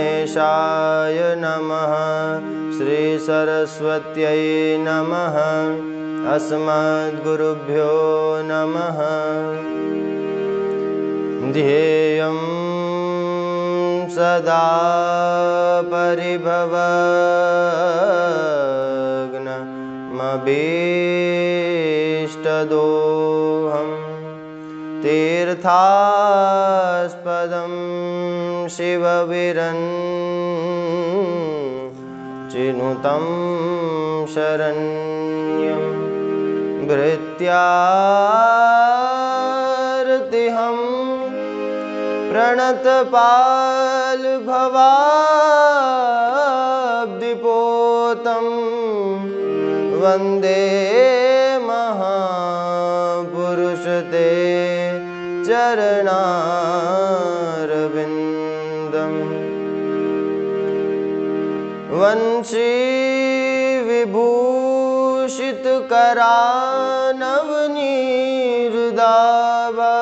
गणेशाय नमः। श्री सरस्वत्यै नमः। अस्मद्गुरुभ्यो नमः। ध्येयं सदा परिभवग्नमभीष्टदोहं तीर्थास्पदं शिवविरञ्चिनुतं शरण्यं भृत्यार्तिहं प्रणतपालभवाब्धिपोतं वन्दे महापुरुषते चरणारविन्दम्। वंशी विभूषितकरानवनीहृदाभा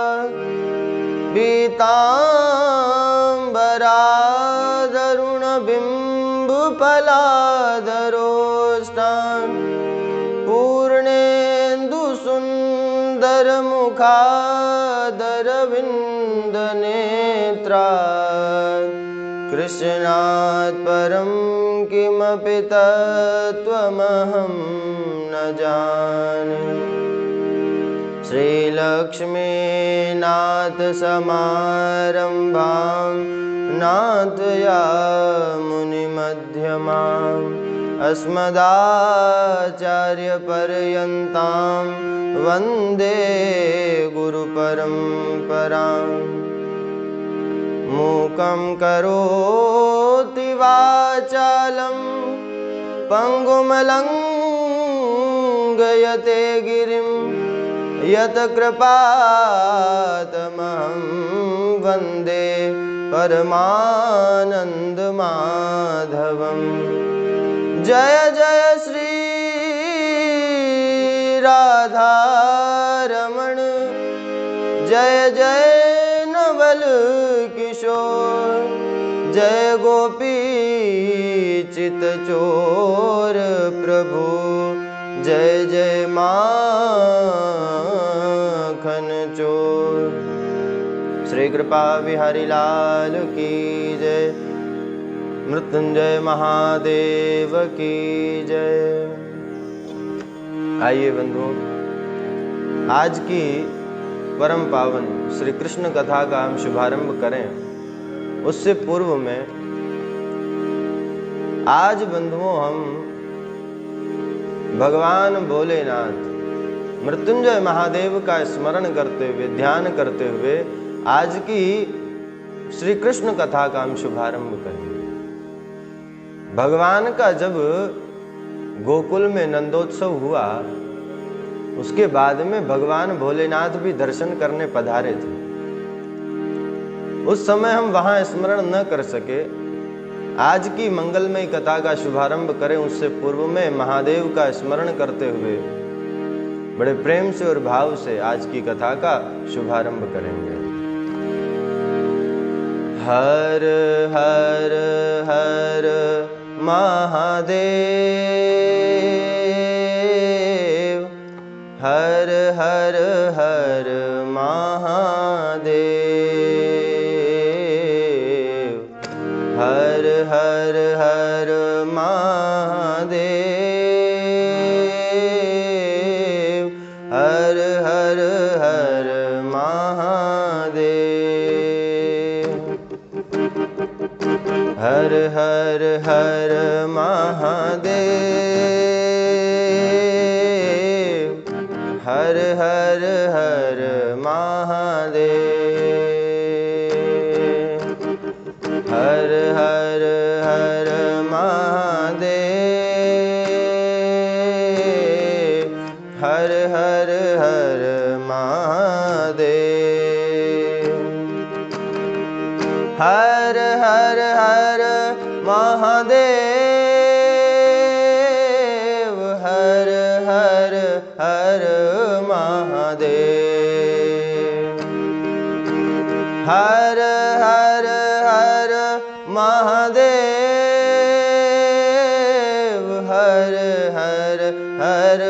पीताम्बरादरुणबिम्बफलाधरोष्टान् पूर्णेन्दुसुन्दरमुखादरविन्दनेत्रा कृष्णात् परं किमपि तत्त्वमहं न जाने। श्रीलक्ष्मीनाथसमारम्भां नाथयामुनिमध्यमाम् अस्मदाचार्यपर्यन्तां वन्दे गुरुपरम्पराम्। मूकं करोति वाचालं पङ्गुमलङ्घयते गिरिं यत्कृपातमहं वन्दे परमानन्दमाधवम्। जय जय श्री राधारमण, जय जय नवल किशोर, जय गोपी चितचोर प्रभु, जय जय माखन चोर। श्री कृपा बिहारी लाल की जय। मृत्युंजय महादेव की जय। आइए बंधुओं, आज की परम पावन श्री कृष्ण कथा का हम शुभारंभ करें। उससे पूर्व में आज बंधुओं हम भगवान भोलेनाथ मृत्युंजय महादेव का स्मरण करते हुए, ध्यान करते हुए आज की श्री कृष्ण कथा का हम शुभारंभ करेंगे। भगवान का जब गोकुल में नंदोत्सव हुआ, उसके बाद में भगवान भोलेनाथ भी दर्शन करने पधारे थे। उस समय हम वहां स्मरण न कर सके। आज की मंगलमय कथा का शुभारंभ करें उससे पूर्व में महादेव का स्मरण करते हुए बड़े प्रेम से और भाव से आज की कथा का शुभारंभ करेंगे। हर हर हर महादेव, हर हर हर महादेव, हर हर हर महादेव, हर हर हर महादेव, हर हर हर महादेव, हर हर हर महादेव, हर हर हर महादेव, हर हर हर महादेव, हर हर हर महादेव, हर हर हर महादेव, हर हर हर महादेव हर हर हर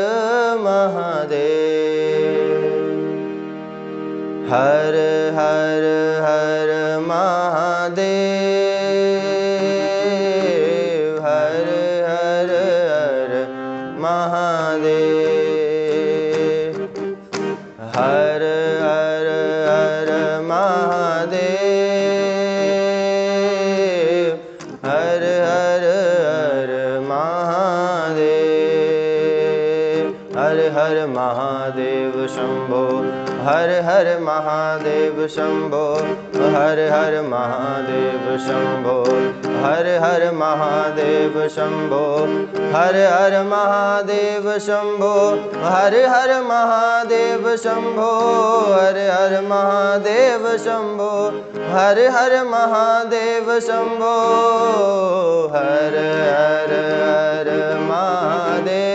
महादेव हर हर हर महादेव हर हर हर महादेव हर हर हर महादेव हर हर हर महादेव हर हर महादेव शंभो हर हर महादेव शंभो हर हर महादेव शंभो हर हर महादेव शंभो हर हर महादेव शंभो हर हर महादेव शंभो हर हर महादेव शंभो हर हर महादेव शंभो हर हर हर महादेव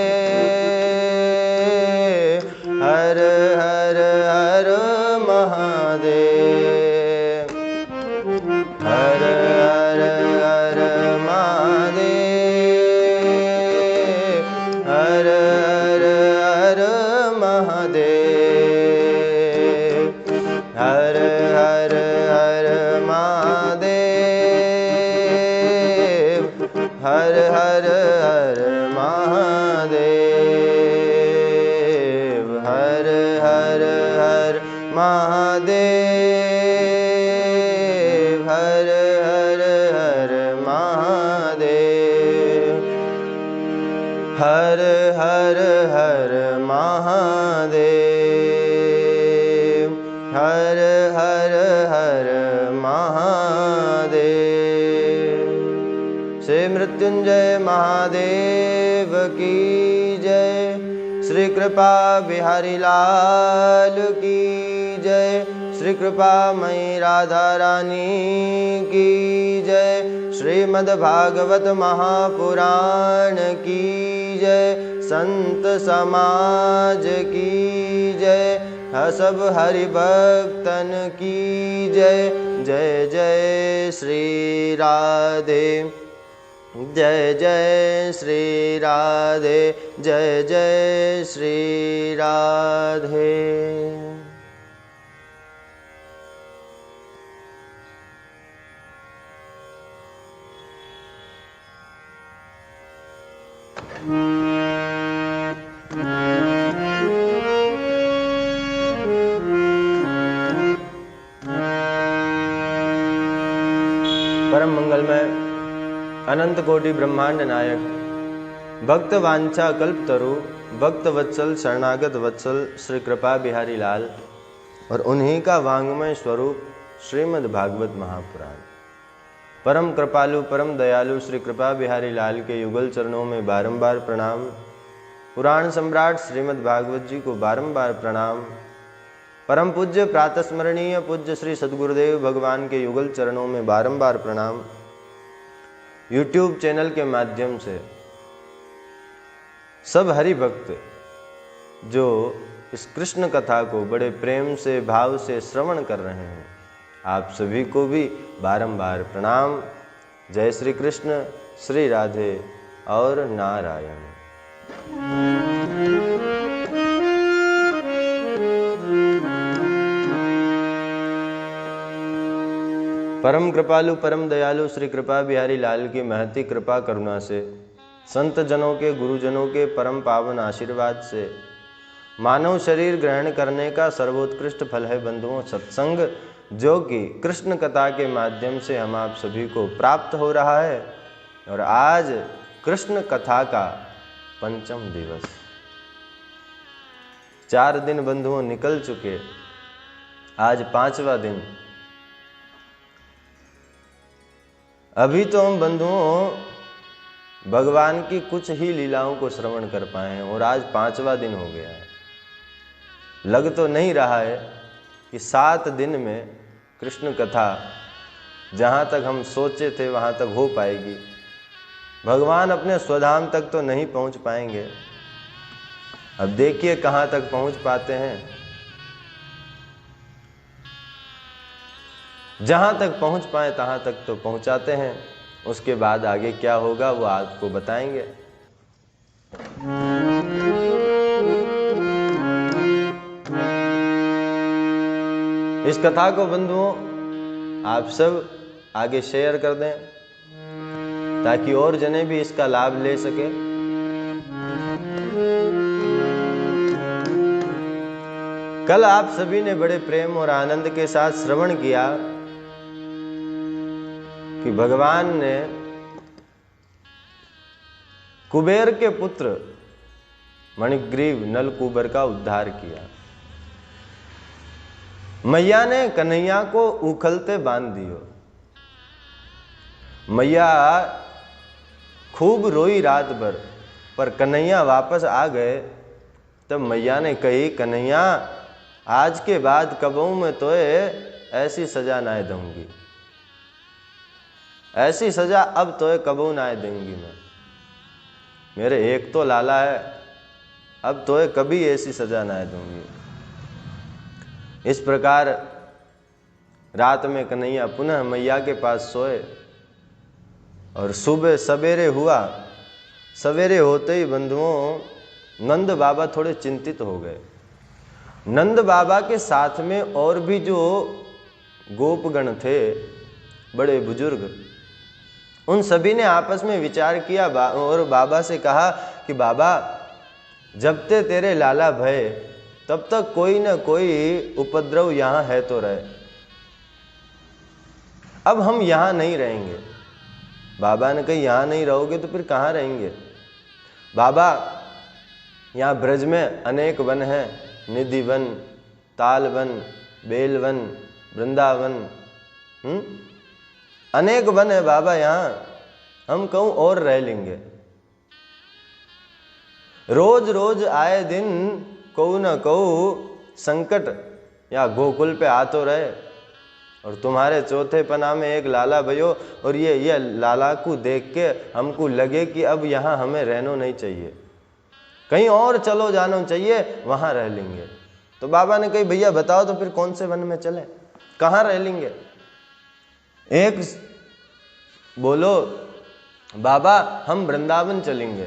हर हर हर महादेव हर हर हर महादेव हर हर हर महादेव हर हर हर महादेव हर हर हर महादेव हर हर हर महादेव हर हर हर महादेव हर हर हर महादेव हर हर हर महादेव। श्री मृत्युंजय महादेव की जय। श्री कृपा बिहारी लाल की जय। श्री कृपा मई राधा रानी की जय। श्रीमद् भागवत महापुराण की जय। संत समाज की जय। सब हरि भक्तन की जय। जय जय श्री राधे जय जय श्री राधे जय जय श्री राधे। परम मंगलमय अनंत कोटि ब्रह्मांड नायक भक्त वांछा कल्पतरु भक्त वत्सल शरणागत वत्सल श्री कृपा बिहारी लाल और उन्हीं का वांग्मय स्वरूप श्रीमद् भागवत महापुराण। परम कृपालु परम दयालु श्री कृपा बिहारी लाल के युगल चरणों में बारंबार प्रणाम। पुराण सम्राट श्रीमद् भागवत जी को बारंबार प्रणाम। परम पूज्य प्रातस्मरणीय पूज्य श्री सद्गुरुदेव भगवान के युगल चरणों में बारंबार प्रणाम। YouTube चैनल के माध्यम से सब हरि भक्त जो इस कृष्ण कथा को बड़े प्रेम से भाव से श्रवण कर रहे हैं, आप सभी को भी बारंबार प्रणाम। जय श्री कृष्ण, श्री राधे और नारायण। परम कृपालु परम दयालु श्री कृपा बिहारी लाल की महती कृपा करुणा से, संत जनों के गुरुजनों के परम पावन आशीर्वाद से मानव शरीर ग्रहण करने का सर्वोत्कृष्ट फल है बंधुओं सत्संग, जो कि कृष्ण कथा के माध्यम से हम आप सभी को प्राप्त हो रहा है। और आज कृष्ण कथा का पंचम दिवस, 4 दिन बंधुओं निकल चुके, आज 5वां दिन। अभी तो हम बंधुओं भगवान की कुछ ही लीलाओं को श्रवण कर पाए हैं और आज 5वां दिन हो गया है। लग तो नहीं रहा है कि 7 दिन में कृष्ण कथा जहाँ तक हम सोचे थे वहाँ तक हो पाएगी। भगवान अपने स्वधाम तक तो नहीं पहुँच पाएंगे। अब देखिए कहाँ तक पहुँच पाते हैं। जहाँ तक पहुँच पाए तहाँ तक तो पहुँचाते हैं। उसके बाद आगे क्या होगा वो आपको बताएंगे। इस कथा को बंधुओं आप सब आगे शेयर कर दें ताकि और जने भी इसका लाभ ले सके। कल आप सभी ने बड़े प्रेम और आनंद के साथ श्रवण किया कि भगवान ने कुबेर के पुत्र मणिग्रीव नलकूबर का उद्धार किया। मैया ने कन्हैया को उखलते बांध दियो। मैया खूब रोई रात भर, पर कन्हैया वापस आ गए। तब मैया ने कही, कन्हैया आज के बाद कबहू मैं तोए ऐसी सजा ना दूंगी, ऐसी सजा अब तोए कबहू ना दूंगी मैं। मेरे एक तो लाला है, अब तोए कभी ऐसी सजा ना दूंगी। इस प्रकार रात में कन्हैया पुनः मैया के पास सोए और सुबह सवेरे हुआ। सवेरे होते ही बंधुओं नंद बाबा थोड़े चिंतित हो गए। नंद बाबा के साथ में और भी जो गोपगण थे, बड़े बुजुर्ग, उन सभी ने आपस में विचार किया और बाबा से कहा कि बाबा जब ते तेरे लाला भय तब तक कोई न कोई उपद्रव यहाँ है तो रहे, अब हम यहाँ नहीं रहेंगे। बाबा ने कही यहाँ नहीं रहोगे तो फिर कहाँ रहेंगे? बाबा यहाँ ब्रज में अनेक वन हैं, निधि वन, ताल वन, बेल वन, वृंदावन, अनेक वन है बाबा यहाँ, हम कहूँ और रह लेंगे। रोज रोज आए दिन कहू न कहू संकट या गोकुल पे आ तो रहे, और तुम्हारे चौथे पना में एक लाला भयो, और ये लाला को देख के हमको लगे कि अब यहाँ हमें रहना नहीं चाहिए, कहीं और चलो जाना चाहिए, वहाँ रह लेंगे। तो बाबा ने कही भैया बताओ तो फिर कौन से वन में चले, कहाँ रह लेंगे? एक बोलो बाबा हम वृंदावन चलेंगे।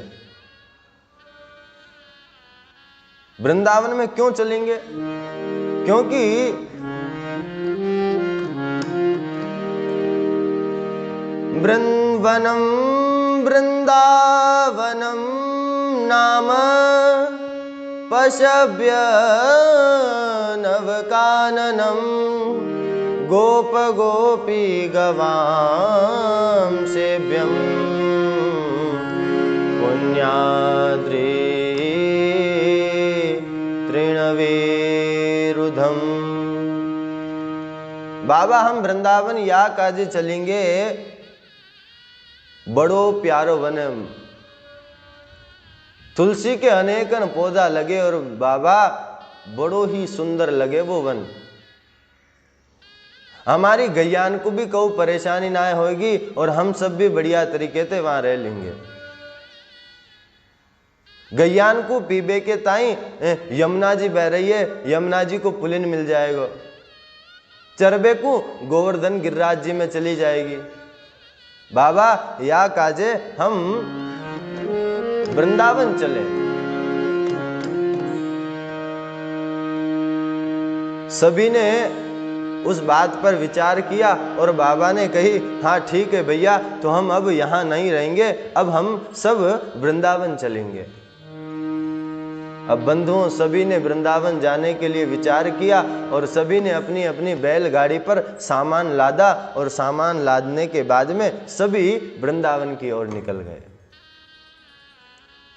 वृंदावन में क्यों चलेंगे? क्योंकि वृंदावनम वृंदावनम नाम पशव्य नवकाननम गोप गोपी गवाम सेव्यम पुण्याद्रि तृणवीरुधम। बाबा हम वृंदावन या काजे चलेंगे, बड़ो प्यारो वन, तुलसी के अनेकन पौधा लगे और बाबा बड़ो ही सुंदर लगे वो वन। हमारी गैयान को भी कहूँ परेशानी ना होगी और हम सब भी बढ़िया तरीके से वहां रह लेंगे। गैयान को पीबे के ताई यमुना जी बह रही है, यमुना जी को पुलिन मिल जाएगा। चरबे को गोवर्धन गिरिराज जी में चली जाएगी। बाबा या काजे हम वृंदावन चले। सभी ने उस बात पर विचार किया और बाबा ने कही हाँ ठीक है भैया, तो हम अब यहाँ नहीं रहेंगे, अब हम सब वृंदावन चलेंगे। अब बंधुओं सभी ने वृंदावन जाने के लिए विचार किया और सभी ने अपनी अपनी बैलगाड़ी पर सामान लादा और सामान लादने के बाद में सभी वृंदावन की ओर निकल गए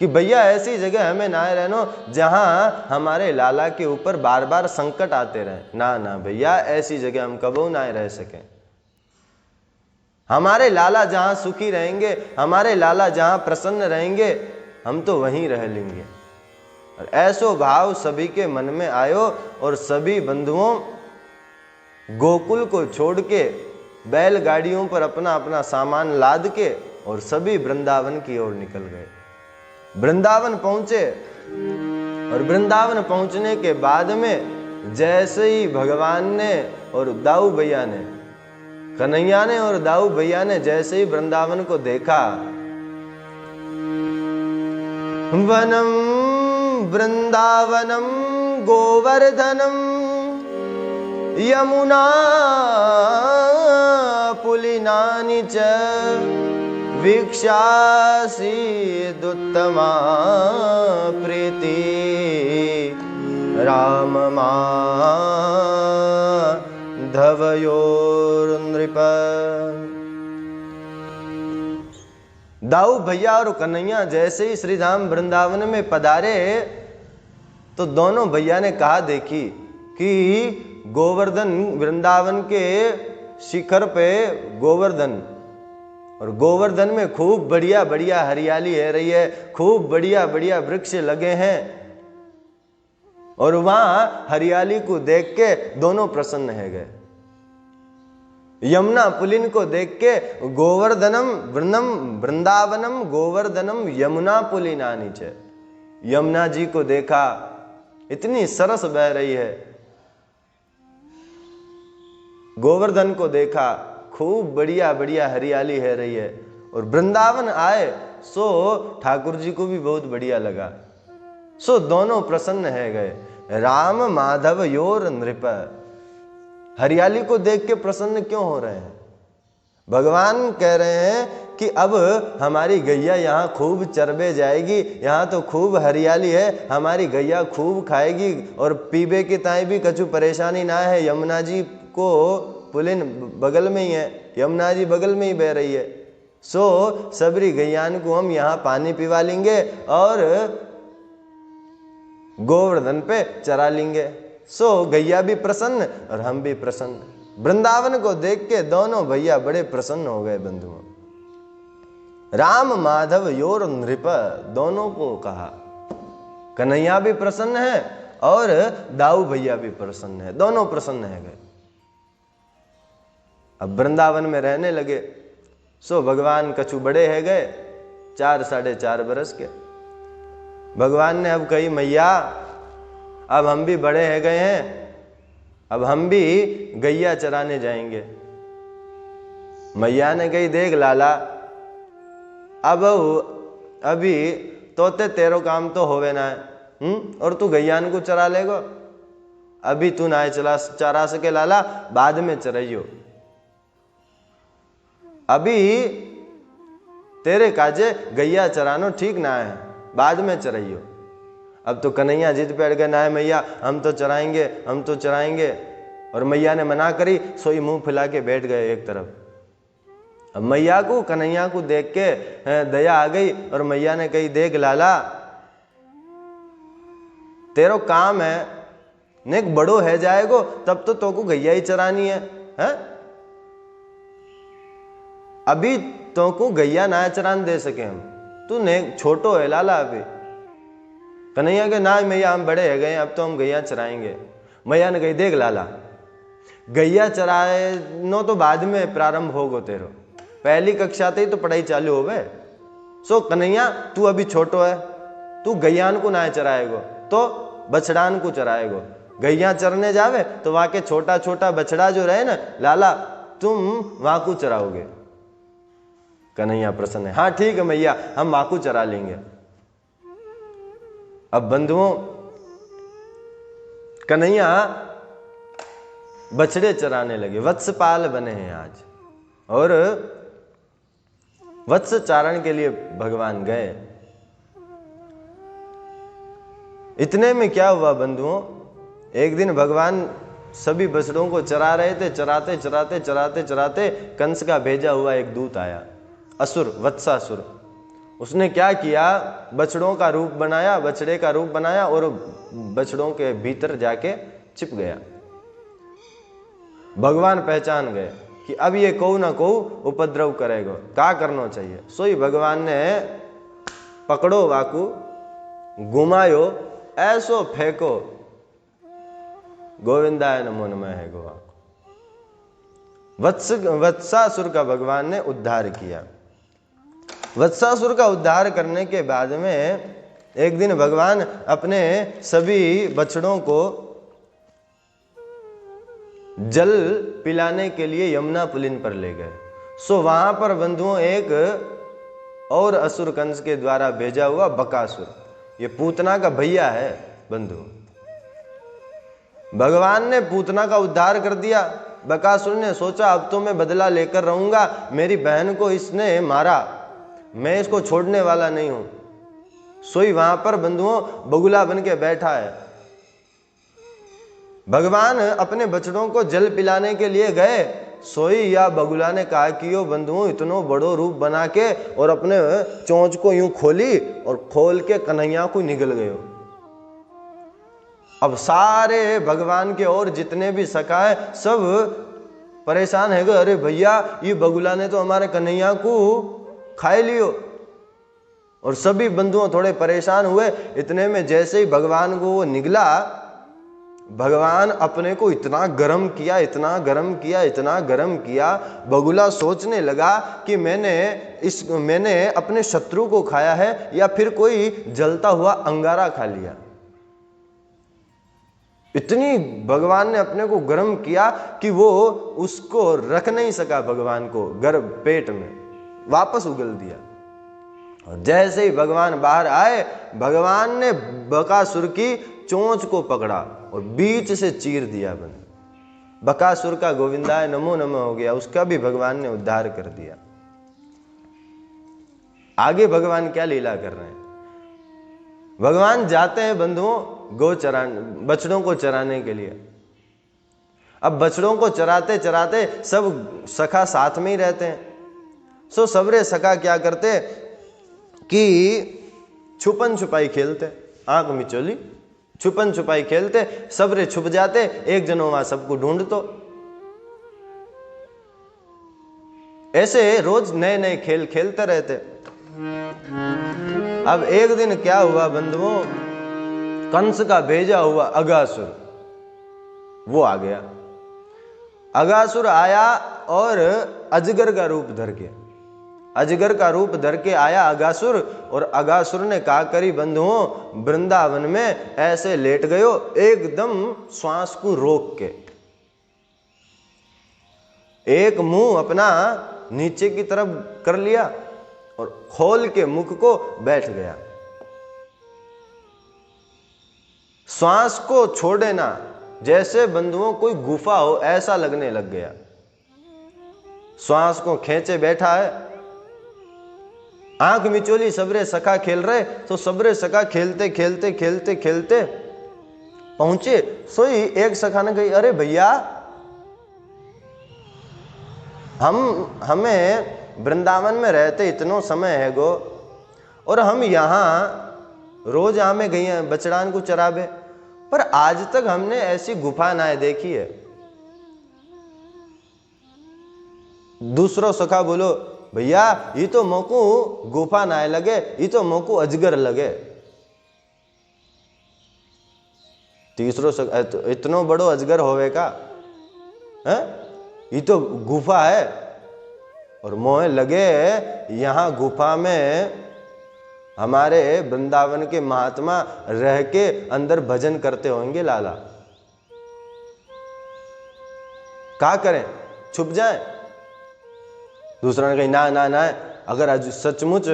कि भैया ऐसी जगह हमें ना रहना जहां हमारे लाला के ऊपर बार बार संकट आते रहे। ना ना भैया ऐसी जगह हम कबू ना रह सकें। हमारे लाला जहां सुखी रहेंगे, हमारे लाला जहां प्रसन्न रहेंगे, हम तो वहीं रह लेंगे। और ऐसो भाव सभी के मन में आयो और सभी बंधुओं गोकुल को छोड़ के बैलगाड़ियों पर अपना अपना सामान लाद के और सभी वृंदावन की ओर निकल गए। वृंदावन पहुंचे और वृंदावन पहुंचने के बाद में जैसे ही भगवान ने और दाऊ भैया ने कन्हैया ने और दाऊ भैया ने जैसे ही वृंदावन को देखा, वनम वृंदावनम गोवर्धनम यमुना पुलिनानि च वीक्षासीदुत्तमा प्रीति राम माधवयोर्नृप। दाऊ भैया और कन्हैया जैसे ही श्री राम वृंदावन में पधारे तो दोनों भैया ने कहा, देखी कि गोवर्धन, वृंदावन के शिखर पे गोवर्धन, और गोवर्धन में खूब बढ़िया बढ़िया हरियाली है रही है, खूब बढ़िया बढ़िया वृक्ष लगे हैं, और वहां हरियाली को देख के दोनों प्रसन्न है गए। यमुना पुलिन को देख के गोवर्धनम वृंदावनम गोवर्धनम यमुना पुलिनानि च, यमुना जी को देखा, इतनी सरस बह रही है। गोवर्धन को देखा, खूब बढ़िया बढ़िया हरियाली है रही है, और वृंदावन आए सो ठाकुर जी को भी बहुत बढ़िया लगा, सो दोनों प्रसन्न है गए। राम माधव योर नृप, हरियाली को देख के प्रसन्न क्यों हो रहे हैं? भगवान कह रहे हैं कि अब हमारी गैया यहाँ खूब चरबे जाएगी, यहाँ तो खूब हरियाली है, हमारी गैया खूब खाएगी, और पीबे की ताई भी कछु परेशानी ना है। यमुना जी को पुलिन बगल में ही है, यमुना जी बगल में ही बह रही है, सो सबरी गैयान को हम यहाँ पानी पिवा लेंगे और गोवर्धन पे चरा लेंगे। सो गैया भी प्रसन्न और हम भी प्रसन्न। वृंदावन को देख के दोनों भैया बड़े प्रसन्न हो गए बंधुओं। राम माधव योर नृप, दोनों को कहा, कन्हैया भी प्रसन्न है और दाऊ भैया भी प्रसन्न है, दोनों प्रसन्न है गए। अब वृंदावन में रहने लगे। सो भगवान कछु बड़े है गए, 4 साढ़े 4 बरस के। भगवान ने अब कही, मैया अब हम भी बड़े है गए हैं, अब हम भी गैया चराने जाएंगे। मैया ने कही, देख लाला, अब अभी तोते तेरो काम तो होवे ना है, और तू गैयान को चरा लेगो, अभी तू ना चरा सके लाला, बाद में चराइयो। अभी तेरे काजे गैया चरानो ठीक ना है, बाद में चराइयो। अब तो कन्हैया जिद पे अड़ गए, ना है मैया हम तो चराएंगे, हम तो चराएंगे। और मैया ने मना करी, सोई मुंह फैला के बैठ गए एक तरफ। अब मैया को कन्हैया को देख के दया आ गई और मैया ने कही, देख लाला, तेरो काम है, नेक बड़ो है जाएगो तब तो तोको गैया ही चरानी है, अभी तोको गैया ना चरान दे सके हम, तू नेक छोटो है लाला अभी। कन्हैया के, ना मैया हम बड़े है गए, अब तो हम गैया चराएंगे। मैया ने कही, देख लाला, गैया चराए नो तो बाद में प्रारंभ होगो तेरो, पहली कक्षा से ही तो पढ़ाई चालू होवे। सो कन्हैया तू अभी छोटो है, तू गैयान को ना चराएगो तो बछड़ान को चराएगो। गैया चरने जावे तो वहां के छोटा छोटा बछड़ा जो रहे ना लाला, तुम वहां को चराओगे। कन्हैया प्रसन्न है, हाँ ठीक है मैया, हम वहां को चरा लेंगे। अब बंधुओं, कन्हैया बछड़े चराने लगे, वत्सपाल बने हैं आज, और वत्स चारण के लिए भगवान गए। इतने में क्या हुआ बंधुओं, एक दिन भगवान सभी बछड़ों को चरा रहे थे, चराते चराते चराते चराते कंस का भेजा हुआ एक दूत आया, असुर, वत्सासुर। उसने क्या किया, बछड़ों का रूप बनाया, बछड़े का रूप बनाया और बछड़ों के भीतर जाके छिप गया। भगवान पहचान गए कि अब ये कहू ना कहू उपद्रव करेगा, क्या करना चाहिए। सोई भगवान ने पकड़ो वाकू, घुमायो, ऐसो फेंको, गोविंदाय नमो नमः है गोवा। वत्सासुर का भगवान ने उद्धार किया। वत्सासुर का उद्धार करने के बाद में एक दिन भगवान अपने सभी बछड़ों को जल पिलाने के लिए यमुना पुलिन पर ले गए। सो वहां पर बंधुओं एक और असुर कंस के द्वारा भेजा हुआ बकासुर, ये पूतना का भैया है बंधु। भगवान ने पूतना का उद्धार कर दिया। बकासुर ने सोचा अब तो मैं बदला लेकर रहूंगा, मेरी बहन को इसने मारा, मैं इसको छोड़ने वाला नहीं हूं। सोई वहां पर बंधुओं बगुला बन के बैठा है। भगवान अपने बछड़ों को जल पिलाने के लिए गए। सोई या बगुला ने कहा कि यो बंधुओं इतनो बड़ो रूप बना के और अपने चोंच को यूं खोली और खोल के कन्हैया को निगल गयो। अब सारे भगवान के और जितने भी सखा है सब परेशान है, अरे भैया ये बगुला ने तो हमारे कन्हैया को खाए लियो। और सभी बंधुओं थोड़े परेशान हुए। इतने में जैसे ही भगवान को वो निगला, भगवान अपने को इतना गरम किया, इतना गरम किया, इतना गरम किया, बगुला सोचने लगा कि मैंने अपने शत्रु को खाया है या फिर कोई जलता हुआ अंगारा खा लिया। इतनी भगवान ने अपने को गर्म किया कि वो उसको रख नहीं सका, भगवान को गर्भ पेट में वापस उगल दिया। और जैसे ही भगवान बाहर आए, भगवान ने बकासुर की चोंच को पकड़ा और बीच से चीर दिया। बकासुर का गोविंदाय नमो नमः हो गया, उसका भी भगवान ने उद्धार कर दिया। आगे भगवान क्या लीला कर रहे हैं? भगवान जाते हैं बंधुओं गौ चराने, बछड़ों को चराने के लिए। अब बछड़ों को चराते चराते सब सखा साथ में ही रहते हैं। सो सबरे सखा क्या करते कि छुपन छुपाई खेलते, आंख मिचोली छुपन छुपाई खेलते, सबरे छुप जाते, एक जनों वहां सबको ढूंढतो। ऐसे रोज नए नए खेल खेलते रहते। अब एक दिन क्या हुआ बंधुओं, कंस का भेजा हुआ अगासुर वो आ गया। अगासुर आया और अजगर का रूप धर के, अजगर का रूप धर के आया अगासुर। और अगासुर ने कहा करी बंधुओं वृंदावन में ऐसे लेट गयो, एकदम श्वास को रोक के, एक मुंह अपना नीचे की तरफ कर लिया और खोल के मुख को बैठ गया। श्वास को छोड़े ना, जैसे बंधुओं कोई गुफा हो ऐसा लगने लग गया। श्वास को खींचे बैठा है, आंख मिचोली सबरे सखा खेल रहे। तो सबरे सखा खेलते खेलते खेलते खेलते पहुंचे। सोई एक सखा ने कही अरे भैया हमें वृंदावन में रहते इतनो समय है गो, और हम यहाँ रोज आमे गई हैं बछड़ान को चराबे, पर आज तक हमने ऐसी गुफा ना देखी है। दूसरो सखा बोलो भैया ये तो मोकू गुफा ना लगे, ये तो मोकू अजगर लगे। तीसरो सखा इतनो बड़ो अजगर होवे का है, ये तो गुफा है। और मोह लगे यहाँ गुफा में हमारे वृंदावन के महात्मा रह के अंदर भजन करते होंगे लाला, क्या करें छुप जाए। दूसरा ने कही ना ना ना, अगर सचमुच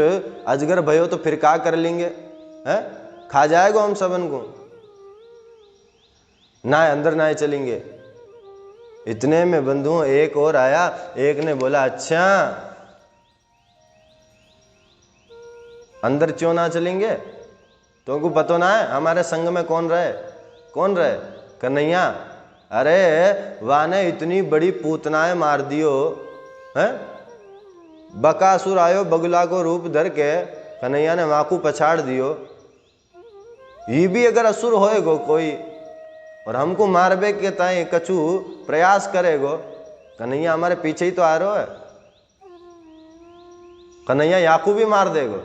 अजगर भयो तो फिर क्या कर लेंगे, हैं खा जाएगा हम सबन को, ना अंदर ना चलेंगे। इतने में बंधुओं एक और आया, एक ने बोला अच्छा अंदर क्यों ना चलेंगे, तुमको पता ना है हमारे संग में कौन रहे, कौन रहे कन्हैया। अरे वाने इतनी बड़ी पूतनाएं मार दियो है, बकासुर आयो बगुला को रूप धर के, कन्हैया ने माकू पछाड़ दियो। ये भी अगर असुर होएगो कोई और हमको मारबे के ताई कछु प्रयास करेगो, कन्हैया हमारे पीछे ही तो आ रहा है, कन्हैया याकू भी मार देगो।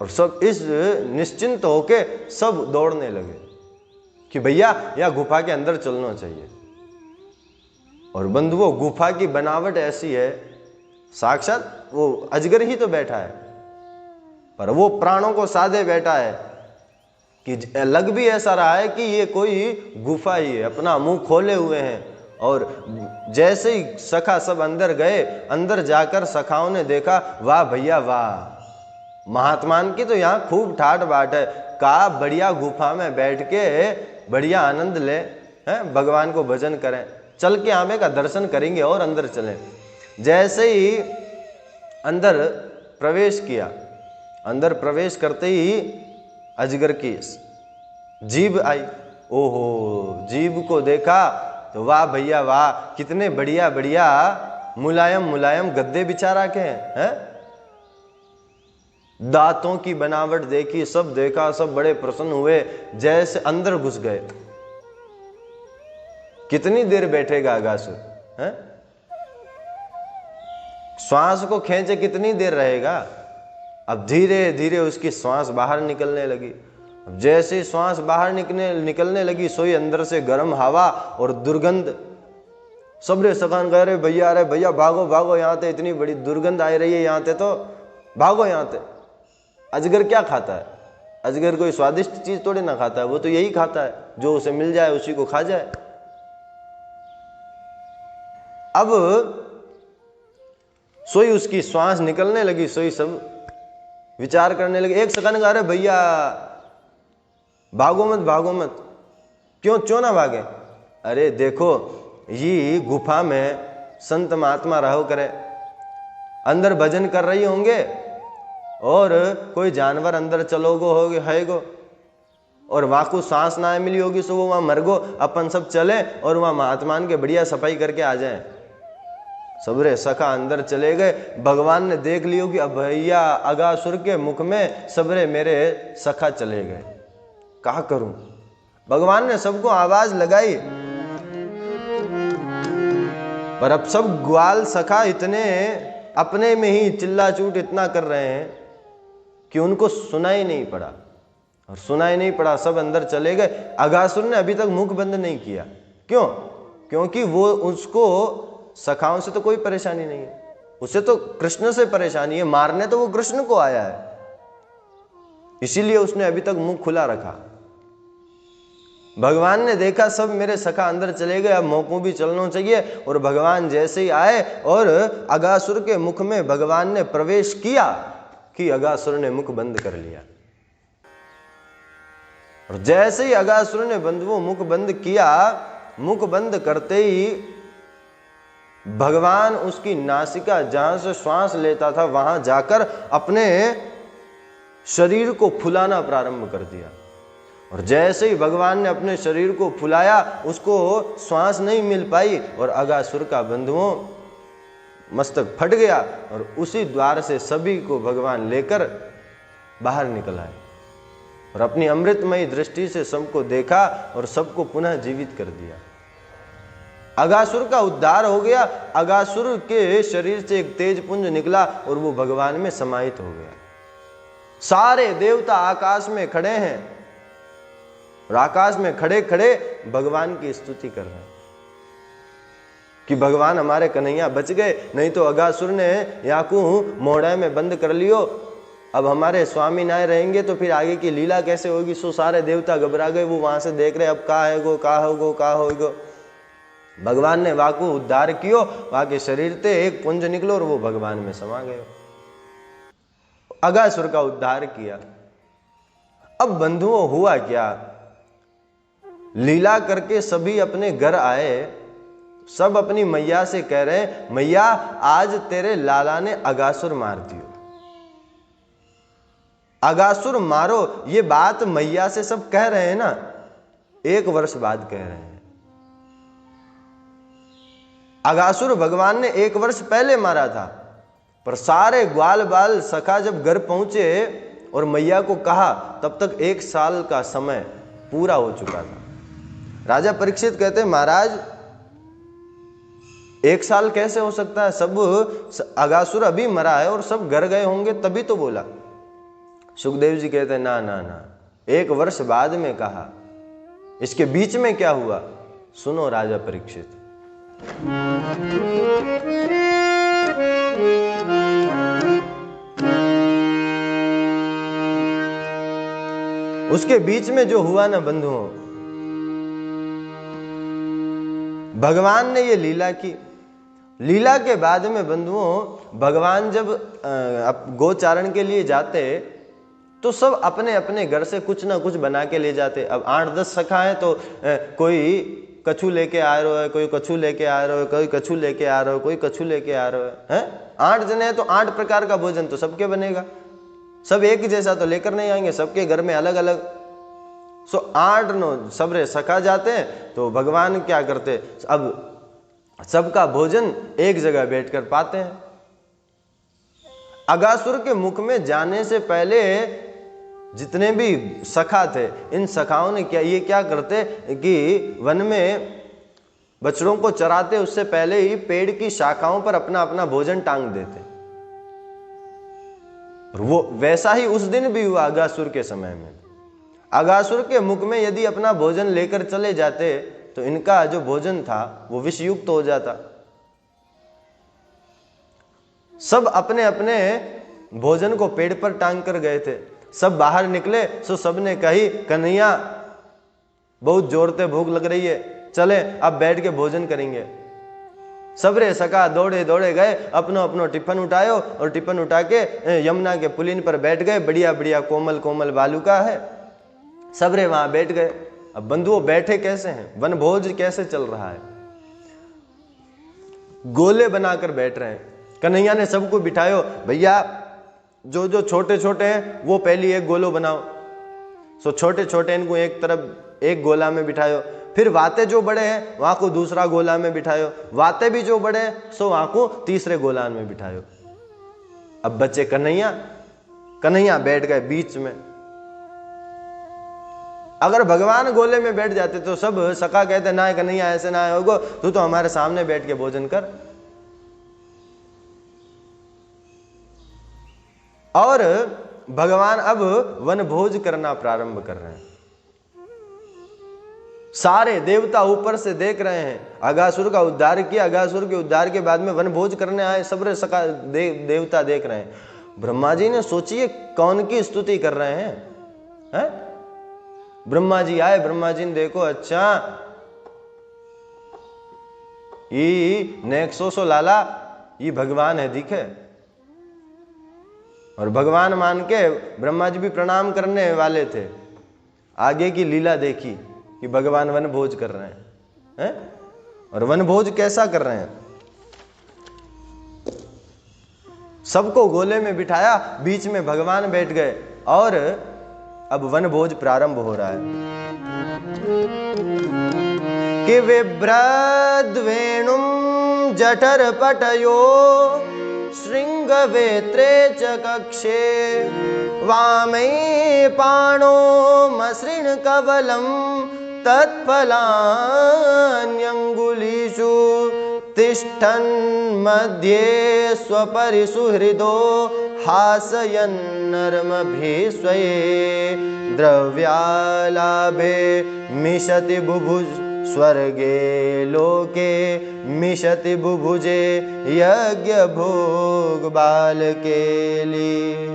और सब इस निश्चिंत होके सब दौड़ने लगे कि भैया या गुफा के अंदर चलना चाहिए। और बंधुओं गुफा की बनावट ऐसी है, साक्षात वो अजगर ही तो बैठा है, पर वो प्राणों को साधे बैठा है कि लग भी ऐसा रहा है कि ये कोई गुफा ही है, अपना मुंह खोले हुए हैं और जैसे ही सखा सब अंदर गए, अंदर जाकर सखाओं ने देखा, वाह भैया वाह, महात्मान की तो यहाँ खूब ठाट बाट है, का बढ़िया गुफा में बैठ के बढ़िया आनंद ले, हैं, भगवान को भजन करें, चल के आमे का दर्शन करेंगे और अंदर चलें। जैसे ही अंदर प्रवेश किया, अंदर प्रवेश करते ही अजगर की जीभ आई। ओहो, जीभ को देखा तो वाह भैया वाह, कितने बढ़िया बढ़िया मुलायम मुलायम गद्दे बिछा रखे हैं। दांतों की बनावट देखी, सब देखा, सब बड़े प्रसन्न हुए, जैसे अंदर घुस गए। कितनी देर बैठेगा अगासुर, हैं? श्वास को खींचे कितनी देर रहेगा। अब धीरे धीरे उसकी श्वास बाहर निकलने लगी। जैसे श्वास बाहर निकलने लगी, सोई अंदर से गर्म हवा और दुर्गंध। सबरे सखान कह रहे भैया, अरे भैया भागो भागो, यहाँ ते इतनी बड़ी दुर्गंध आ रही है, यहाँ ते तो भागो यहाँ ते। अजगर क्या खाता है? अजगर कोई स्वादिष्ट चीज थोड़ी ना खाता है, वो तो यही खाता है जो उसे मिल जाए उसी को खा जाए। अब सोई उसकी श्वास निकलने लगी, सोई सब विचार करने लगे। एक सेकंड का, अरे भैया भागो मत भागो मत। क्यों ना भागे? अरे देखो, ये गुफा में संत महात्मा रहो करे, अंदर भजन कर रही होंगे, और कोई जानवर अंदर चलोगो होगे हैगो, और वहां को सांस ना मिली होगी, सो वो वहां मरगो। अपन सब चले और वहां महात्मान के बढ़िया सफाई करके आ जाएं। सबरे सखा अंदर चले गए। भगवान ने देख लियो कि अब भैया अगासुर के मुख में सबरे मेरे सखा चले गए, क्या करूं? भगवान ने सबको आवाज लगाई, पर अब सब ग्वाल सखा इतने अपने में ही चिल्ला चूट इतना कर रहे हैं कि उनको सुनाई नहीं पड़ा। और सुनाई नहीं पड़ा, सब अंदर चले गए। अगासुर ने अभी तक मुख बंद नहीं किया। क्यों? क्योंकि वो, उसको सखाओं से तो कोई परेशानी नहीं है, उसे तो कृष्ण से परेशानी है, मारने तो वो कृष्ण को आया है, इसीलिए उसने अभी तक मुंह खुला रखा। भगवान ने देखा सब मेरे सखा अंदर चले गए, अब मौकों भी चलना चाहिए। और भगवान जैसे ही आए और अगासुर के मुख में भगवान ने प्रवेश किया कि अगासुर ने मुख बंद कर लिया। और जैसे ही अगासुर ने बंधुओं मुख बंद किया, मुख बंद करते ही भगवान उसकी नासिका, जहां से श्वास लेता था, वहां जाकर अपने शरीर को फुलाना प्रारंभ कर दिया। और जैसे ही भगवान ने अपने शरीर को फुलाया, उसको श्वास नहीं मिल पाई और अगासुर का बंधुओं मस्तक फट गया। और उसी द्वार से सभी को भगवान लेकर बाहर निकल आए और अपनी अमृतमयी दृष्टि से सबको देखा और सबको पुनः जीवित कर दिया। अगासुर का उद्धार हो गया। अगासुर के शरीर से एक तेज पुंज निकला और वो भगवान में समाहित हो गया। सारे देवता आकाश में खड़े हैं और आकाश में खड़े खड़े भगवान की स्तुति कर रहे हैं कि भगवान हमारे कन्हैया बच गए, नहीं तो अगासुर ने याकू मोहड़े में बंद कर लियो। अब हमारे स्वामी ना रहेंगे तो फिर आगे की लीला कैसे होगी। सो सारे देवता घबरा गए, वो वहां से देख रहे अब का है गो, का होगो, का होगो। भगवान ने वाकू उद्धार कियो, वहां के शरीर से एक पुंज निकलो और वो भगवान में समा गए। अगासुर का उद्धार किया। अब बंधुओं हुआ क्या, लीला करके सभी अपने घर आए। सब अपनी मैया से कह रहे हैं, मैया आज तेरे लाला ने अगासुर मार दियो, अगासुर मारो। ये बात मैया से सब कह रहे हैं ना, 1 वर्ष बाद कह रहे हैं। अगासुर भगवान ने 1 वर्ष पहले मारा था, पर सारे ग्वाल बाल सखा जब घर पहुंचे और मैया को कहा, तब तक 1 साल का समय पूरा हो चुका था। राजा परीक्षित कहते हैं, महाराज 1 साल कैसे हो सकता है, सब अगासुर अभी मरा है और सब घर गए होंगे तभी तो बोला। सुखदेव जी कहते हैं, ना ना ना, 1 वर्ष बाद में कहा। इसके बीच में क्या हुआ, सुनो राजा परीक्षित। उसके बीच में जो हुआ ना बंधुओं, भगवान ने ये लीला की। लीला के बाद में बंधुओं, भगवान जब गोचारण के लिए जाते तो सब अपने अपने घर से कुछ ना कुछ बना के ले जाते। अब 8-10 सखा है तो कोई कछू लेके आ रहा है, कोई कछू लेके आ रहा है, कोई कछू लेके आ रहा है, कोई कछू लेके आ रहा है। 8 जने हैं तो 8 प्रकार का भोजन तो सबके बनेगा। सब एक जैसा तो लेकर नहीं आएंगे, सबके घर में अलग अलग। 8-9 सबरे सखा जाते हैं तो भगवान क्या करते, अब सबका भोजन एक जगह बैठकर पाते हैं। अगासुर के मुख में जाने से पहले जितने भी सखा थे, इन सखाओं ने क्या करते कि वन में बछड़ों को चराते उससे पहले ही पेड़ की शाखाओं पर अपना अपना भोजन टांग देते। वो वैसा ही उस दिन भी हुआ अगासुर के समय में। अगासुर के मुख में यदि अपना भोजन लेकर चले जाते तो इनका जो भोजन था वो विषयुक्त हो जाता। सब अपने अपने भोजन को पेड़ पर टांग कर गए थे। सब बाहर निकले तो सबने कही, कन्हैया बहुत जोर से भूख लग रही है, चले अब बैठ के भोजन करेंगे। सबरे सका दौड़े दौड़े गए, अपनो अपनो टिफिन उठायो और टिफिन उठा के यमुना के पुलिन पर बैठ गए। बढ़िया बढ़िया कोमल कोमल बालुका है, सबरे वहां बैठ गए। अब बंधुओं बैठे कैसे हैं, वनभोज कैसे चल रहा है, गोले बनाकर बैठ रहे हैं। कन्हैया ने सबको बिठायो, भैया जो जो छोटे छोटे हैं वो पहली एक गोलो बनाओ। सो छोटे छोटे इनको एक तरफ एक गोला में बिठायो। फिर वाते जो बड़े हैं वहां को दूसरा गोला में बिठायो। वाते भी जो बड़े हैं सो वहां को तीसरे गोला में बिठायो। अब बच्चे कन्हैया बैठ गए बीच में। अगर भगवान गोले में बैठ जाते तो सब सखा कहते, ना कन्हैया ऐसे ना होगो, तू तो हमारे सामने बैठ के भोजन कर। और भगवान अब वनभोज करना प्रारंभ कर रहे हैं। सारे देवता ऊपर से देख रहे हैं। अगासुर का उद्धार किया, अगासुर के उद्धार के बाद में वनभोज करने आए सबरे सका देवता देख रहे हैं। ब्रह्मा जी ने सोचिए कौन की स्तुति कर रहे हैं? ब्रह्मा जी आए, ब्रह्मा जी ने देखो, अच्छा ये नेक्सो लाला ये भगवान है दिखे। और भगवान मान के ब्रह्मा जी भी प्रणाम करने वाले थे। आगे की लीला देखी कि भगवान वनभोज कर रहे हैं, और वनभोज कैसा कर रहे हैं। सबको गोले में बिठाया, बीच में भगवान बैठ गए और अब वनभोज प्रारंभ हो रहा है। कि विभ्रद्वेणुं जठर पटयो श्रृंगवेत्रे च कक्षे वामे पाणो मसृण कवलं तत्फलान्यंगुलीषु तिष्ठन् मध्ये स्वपरिसुहृदो हासयन्नर्मभिस्वये द्रव्यालाभे मिशति बुभुज स्वर्गे लोके मिशति बुभुजे यज्ञ भोग बाल के लिए।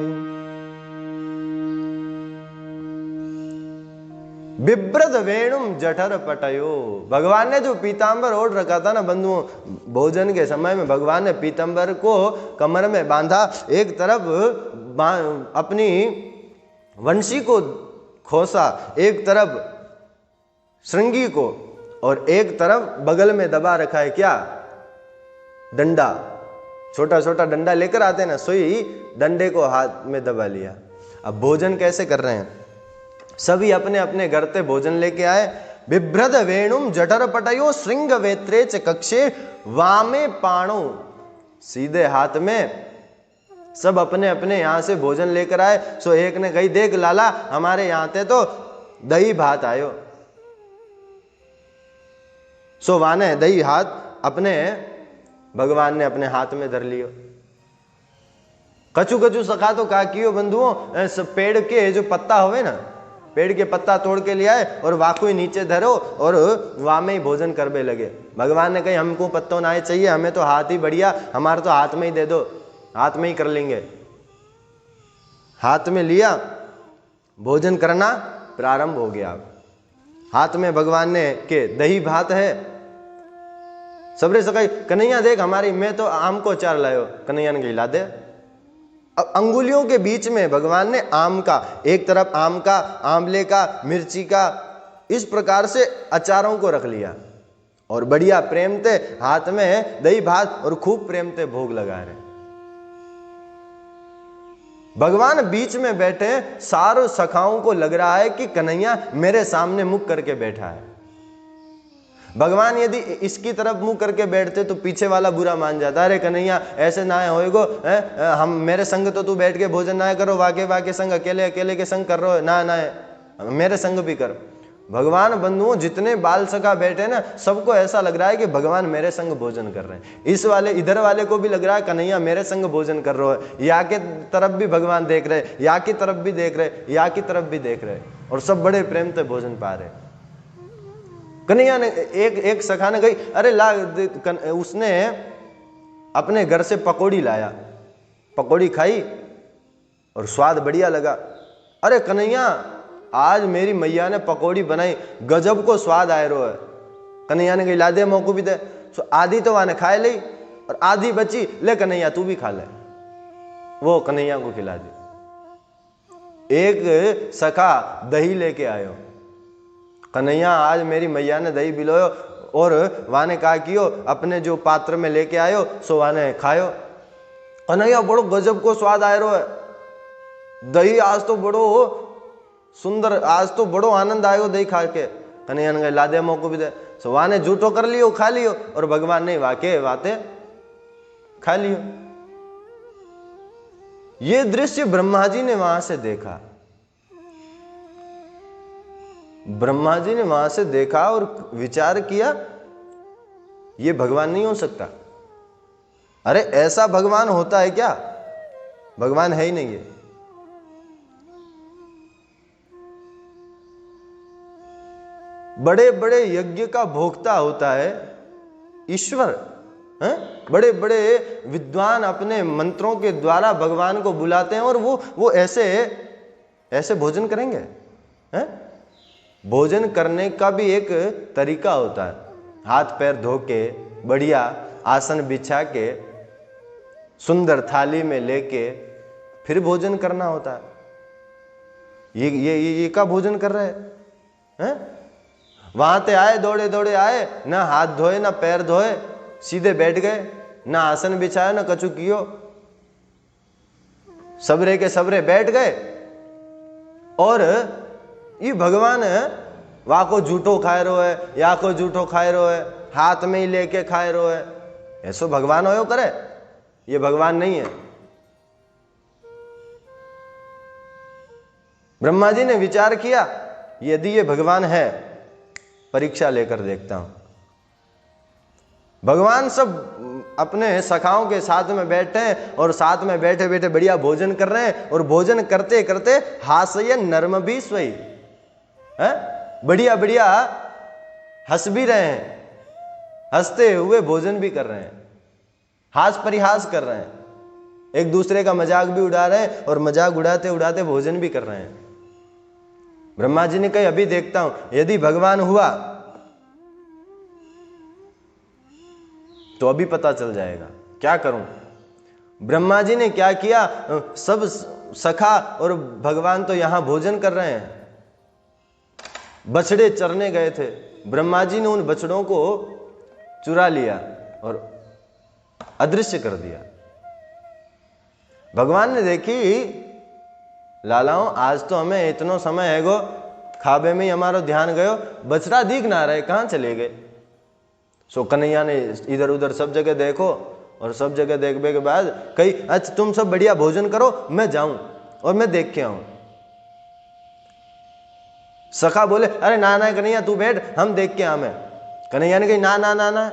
बिभ्रद वेणुम जठर पटयो। भगवान ने जो पीतांबर ओढ़ रखा था ना बंधुओं, भोजन के समय में भगवान ने पीतांबर को कमर में बांधा, एक तरफ अपनी वंशी को खोसा, एक तरफ श्रृंगी को, और एक तरफ बगल में दबा रखा है क्या, डंडा। छोटा छोटा डंडा लेकर आते ना, सोई डंडे को हाथ में दबा लिया। अब भोजन कैसे कर रहे हैं, सभी अपने अपने घर से भोजन लेके आए। बिभ्रद वेणुम जठर पटयो श्रृंग वेत्रे च कक्षे वामे पाणो, सीधे हाथ में सब अपने अपने यहां से भोजन लेकर आए। सो एक ने कही, देख लाला हमारे यहां से तो दही भात आयो। सो वाने दही हाथ अपने भगवान ने अपने हाथ में धर लियो। कछु कछु सखा तो का कियो बंधुओं, पेड़ के जो पत्ता होवे ना, पेड़ के पत्ता तोड़ के ले आए और वाको ही नीचे धरो और वहां में ही भोजन करने लगे। भगवान ने कही हमको पत्तों ना चाहिए, हमें तो हाथ ही बढ़िया, हमारे तो हाथ में ही दे दो, हाथ में ही कर लेंगे। हाथ में लिया, भोजन करना प्रारंभ हो गया। हाथ में भगवान ने के दही भात है, सबरे सकाई कन्हैया देख हमारी, मैं तो आम को अचार लायो। कन्हैया ने ला दे। अब अंगुलियों के बीच में भगवान ने आम का, एक तरफ आम का, आंवले का, मिर्ची का, इस प्रकार से अचारों को रख लिया और बढ़िया प्रेम से हाथ में दही भात और खूब प्रेम से भोग लगा रहे। भगवान बीच में बैठे, सारों सखाओं को लग रहा है कि कन्हैया मेरे सामने मुख करके बैठा है। भगवान यदि इसकी तरफ मुंह करके बैठते तो पीछे वाला बुरा मान जाता, अरे कन्हैया ऐसे ना होएगो, हम मेरे संग तो तू बैठ के भोजन ना करो, वाके वाके संग अकेले अकेले के संग कर रहे हो, ना मेरे संग भी कर। भगवान बंधुओं जितने बाल सखा बैठे ना, सबको ऐसा लग रहा है कि भगवान मेरे संग भोजन कर रहे हैं। इस वाले इधर वाले को भी लग रहा है कन्हैया मेरे संग भोजन कर रहे हो। या के तरफ भी भगवान देख रहे, या की तरफ भी देख रहे, या की तरफ भी देख रहे, और सब बड़े प्रेम से भोजन पा रहे। कन्हैया ने एक सखा ने कही, अरे ला, उसने अपने घर से पकौड़ी लाया, पकौड़ी खाई और स्वाद बढ़िया लगा। अरे कन्हैया आज मेरी मैया ने पकौड़ी बनाई, गजब को स्वाद आए रो है। कन्हैया ने कही ला दे मौकू भी दे। सो आधी तो वाने खाए ली और आधी बची, ले कन्हैया तू भी खा ले। वो कन्हैया को खिला दी। एक सखा दही लेके आयो, कन्हैया आज मेरी मैया ने दही बिलोयो और वाने कहा कियो अपने जो पात्र में लेके आयो सो वाने खायो। कन्हैया बड़ो गजब को स्वाद आए रो है, दही आज तो बड़ो सुंदर, आज तो बड़ो आनंद आयो दही खा के। कन्हैया ने ला दे मौको भी दे। सो वाने झूठो कर लियो, खा लियो, और भगवान ने वाके वाते खा लियो। ये दृश्य ब्रह्मा जी ने वहां से देखा। ब्रह्मा जी ने वहां से देखा और विचार किया ये भगवान नहीं हो सकता। अरे ऐसा भगवान होता है क्या? भगवान है ही नहीं है। बड़े बड़े यज्ञ का भोक्ता होता है ईश्वर, हैं? बड़े बड़े विद्वान अपने मंत्रों के द्वारा भगवान को बुलाते हैं और वो ऐसे भोजन करेंगे, हैं? भोजन करने का भी एक तरीका होता है। हाथ पैर धो के बढ़िया आसन बिछा के सुंदर थाली में लेके फिर भोजन करना होता है। ये का भोजन कर रहे हैं? वहां ते आए, दौड़े दौड़े आए, ना हाथ धोए ना पैर धोए, सीधे बैठ गए, ना आसन बिछाया ना कछु कियो, सबरे के सबरे बैठ गए। और ये भगवान वा को झूठो खाए रो है, या को झूठो खाए रो है, हाथ में ही लेके खाए रो है। ऐसो भगवान होयो करे? ये भगवान नहीं है। ब्रह्मा जी ने विचार किया यदि ये भगवान है, परीक्षा लेकर देखता हूं। भगवान सब अपने सखाओं के साथ में बैठे हैं और साथ में बैठे बैठे बढ़िया भोजन कर रहे हैं, और भोजन करते करते हास्य नर्म भी स्वई, बढ़िया बढ़िया हंस भी रहे हैं, हंसते हुए भोजन भी कर रहे हैं, हास परिहास कर रहे हैं, एक दूसरे का मजाक भी उड़ा रहे हैं और मजाक उड़ाते उड़ाते भोजन भी कर रहे हैं। ब्रह्मा जी ने कही अभी देखता हूं, यदि भगवान हुआ तो अभी पता चल जाएगा क्या करूं। ब्रह्मा जी ने क्या किया, सब सखा और भगवान तो यहां भोजन कर रहे हैं, बछड़े चरने गए थे। ब्रह्मा जी ने उन बछड़ों को चुरा लिया और अदृश्य कर दिया। भगवान ने देखी लालाओं आज तो हमें इतनो समय है गो, खाबे में ही हमारो ध्यान गयो, बछड़ा दिख ना रहे, कहां चले गए। सो कन्हैया ने इधर उधर सब जगह देखो, और सब जगह देखने के बाद कही अच्छा तुम सब बढ़िया भोजन करो, मैं जाऊं और मैं देख के आऊं। सखा बोले अरे ना ना कन्हैया तू बैठ, हम देख के आवे। कन्हैया ने कही ना ना ना ना,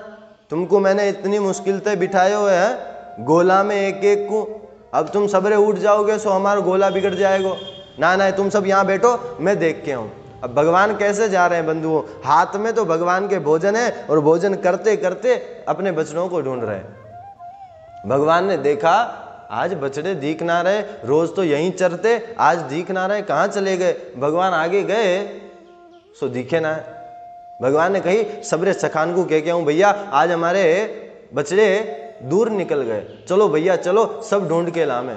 तुमको मैंने इतनी मुश्किल से बिठाए हुए है गोला में एक एक को, अब तुम सबरे उठ जाओगे सो हमारा गोला बिगड़ जाएगा। ना ना तुम सब यहाँ बैठो, मैं देख के आऊं। अब भगवान कैसे जा रहे हैं बंधुओं, हाथ में तो भगवान के भोजन है और भोजन करते करते अपने बछड़ों को ढूंढ रहे हैं। भगवान ने देखा आज बछड़े दिख ना रहे, रोज तो यहीं चरते, आज दिख ना रहे, कहाँ चले गए। भगवान आगे गए सो दिखे ना, भगवान ने कही सबरे सखान को कह के आऊं भैया आज हमारे बछड़े दूर निकल गए, चलो भैया चलो सब ढूंढ के लामे।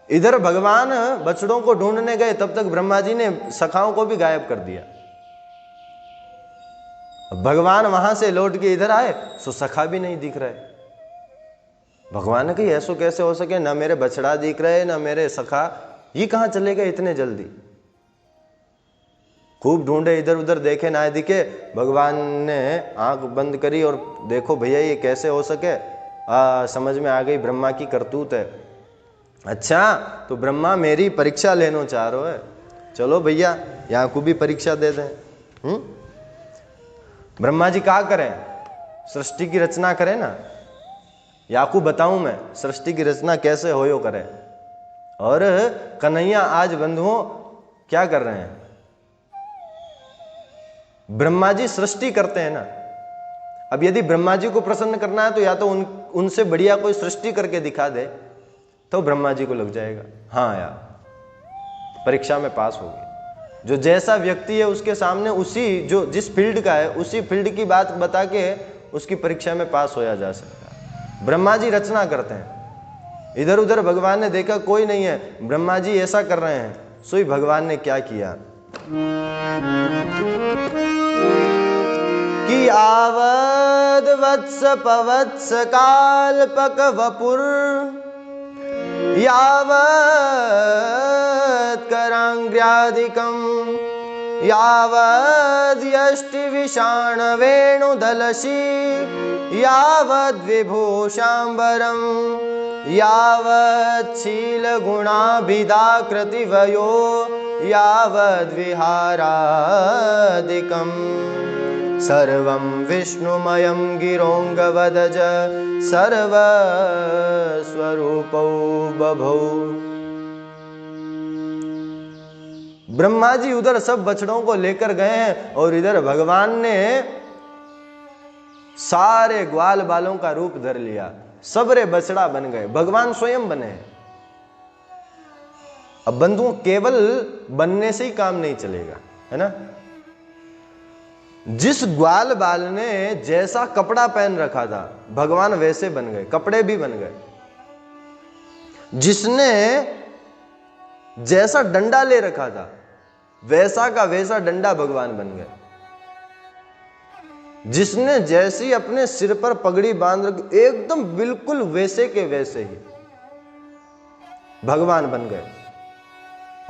इधर भगवान बछड़ों को ढूंढने गए, तब तक ब्रह्मा जी ने सखाओं को भी गायब कर दिया। भगवान वहां से लौट के इधर आए सो सखा भी नहीं दिख रहे। भगवान ने कही ऐसा कैसे हो सके, ना मेरे बछड़ा दिख रहे ना मेरे सखा, ये कहां चले गए इतने जल्दी। खूब ढूंढे, इधर उधर देखे ना दिखे। भगवान ने आंख बंद करी और देखो भैया ये कैसे हो सके। समझ में आ गई ब्रह्मा की करतूत है। अच्छा तो ब्रह्मा मेरी परीक्षा लेना चाह रहे है, चलो भैया यहाँ को भी परीक्षा दे दें। ब्रह्मा जी क्या करें, सृष्टि की रचना करें ना, याकू बताऊं मैं सृष्टि की रचना कैसे होयो करे। और कन्हैया आज बंधुओं क्या कर रहे हैं, ब्रह्मा जी सृष्टि करते हैं ना। अब यदि ब्रह्मा जी को प्रसन्न करना है तो या तो उनसे बढ़िया कोई सृष्टि करके दिखा दे तो ब्रह्मा जी को लग जाएगा हाँ यार परीक्षा में पास हो गई। जो जैसा व्यक्ति है उसके सामने उसी जो जिस फील्ड का है उसी फील्ड की बात बता के उसकी परीक्षा में पास होया जा सकता है। ब्रह्मा जी रचना करते हैं, इधर उधर भगवान ने देखा कोई नहीं है, ब्रह्मा जी ऐसा कर रहे हैं, सो ही भगवान ने क्या किया कि आवद वत्स पवत्स काल्पक वपुर यावत् करांग्र्यादिकं यावद् यष्टि विषाण वेणुदलशी यावद् विभूषाम्बरं यावत् शीलगुणाभिधाकृतिवयो यावद् विहारादिकं सर्वं विष्णुमयं गिरोङ्गवदज सर्वस्वरूपौ बभौ। ब्रह्मा जी उधर सब बछड़ों को लेकर गए हैं और इधर भगवान ने सारे ग्वाल बालों का रूप धर लिया, सबरे बछड़ा बन गए, भगवान स्वयं बने। अब बंधुओं केवल बनने से ही काम नहीं चलेगा, है ना। जिस ग्वाल बाल ने जैसा कपड़ा पहन रखा था भगवान वैसे बन गए, कपड़े भी बन गए। जिसने जैसा डंडा ले रखा था वैसा का वैसा डंडा भगवान बन गए। जिसने जैसी अपने सिर पर पगड़ी बांध रखी एकदम बिल्कुल वैसे के वैसे ही भगवान बन गए।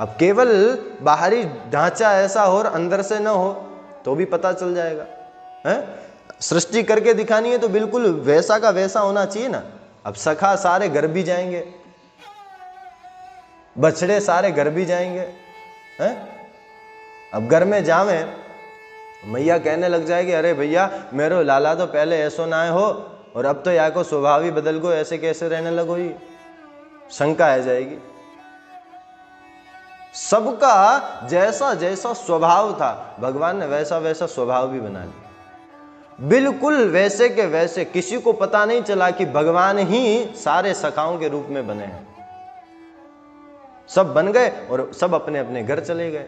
अब केवल बाहरी ढांचा ऐसा हो और अंदर से न हो तो भी पता चल जाएगा, है? सृष्टि करके दिखानी है तो बिल्कुल वैसा का वैसा होना चाहिए ना। अब सखा सारे घर भी जाएंगे, बछड़े सारे घर भी जाएंगे, हैं? अब घर में जावे मैया कहने लग जाएगी अरे भैया मेरो लाला तो पहले ऐसो ना हो और अब तो या को स्वभाव ही बदल गो, ऐसे कैसे रहने लगो, ही शंका आ जाएगी। सबका जैसा जैसा स्वभाव था भगवान ने वैसा वैसा स्वभाव भी बना लिया, बिल्कुल वैसे के वैसे। किसी को पता नहीं चला कि भगवान ही सारे सखाओं के रूप में बने हैं। सब बन गए और सब अपने अपने घर चले गए।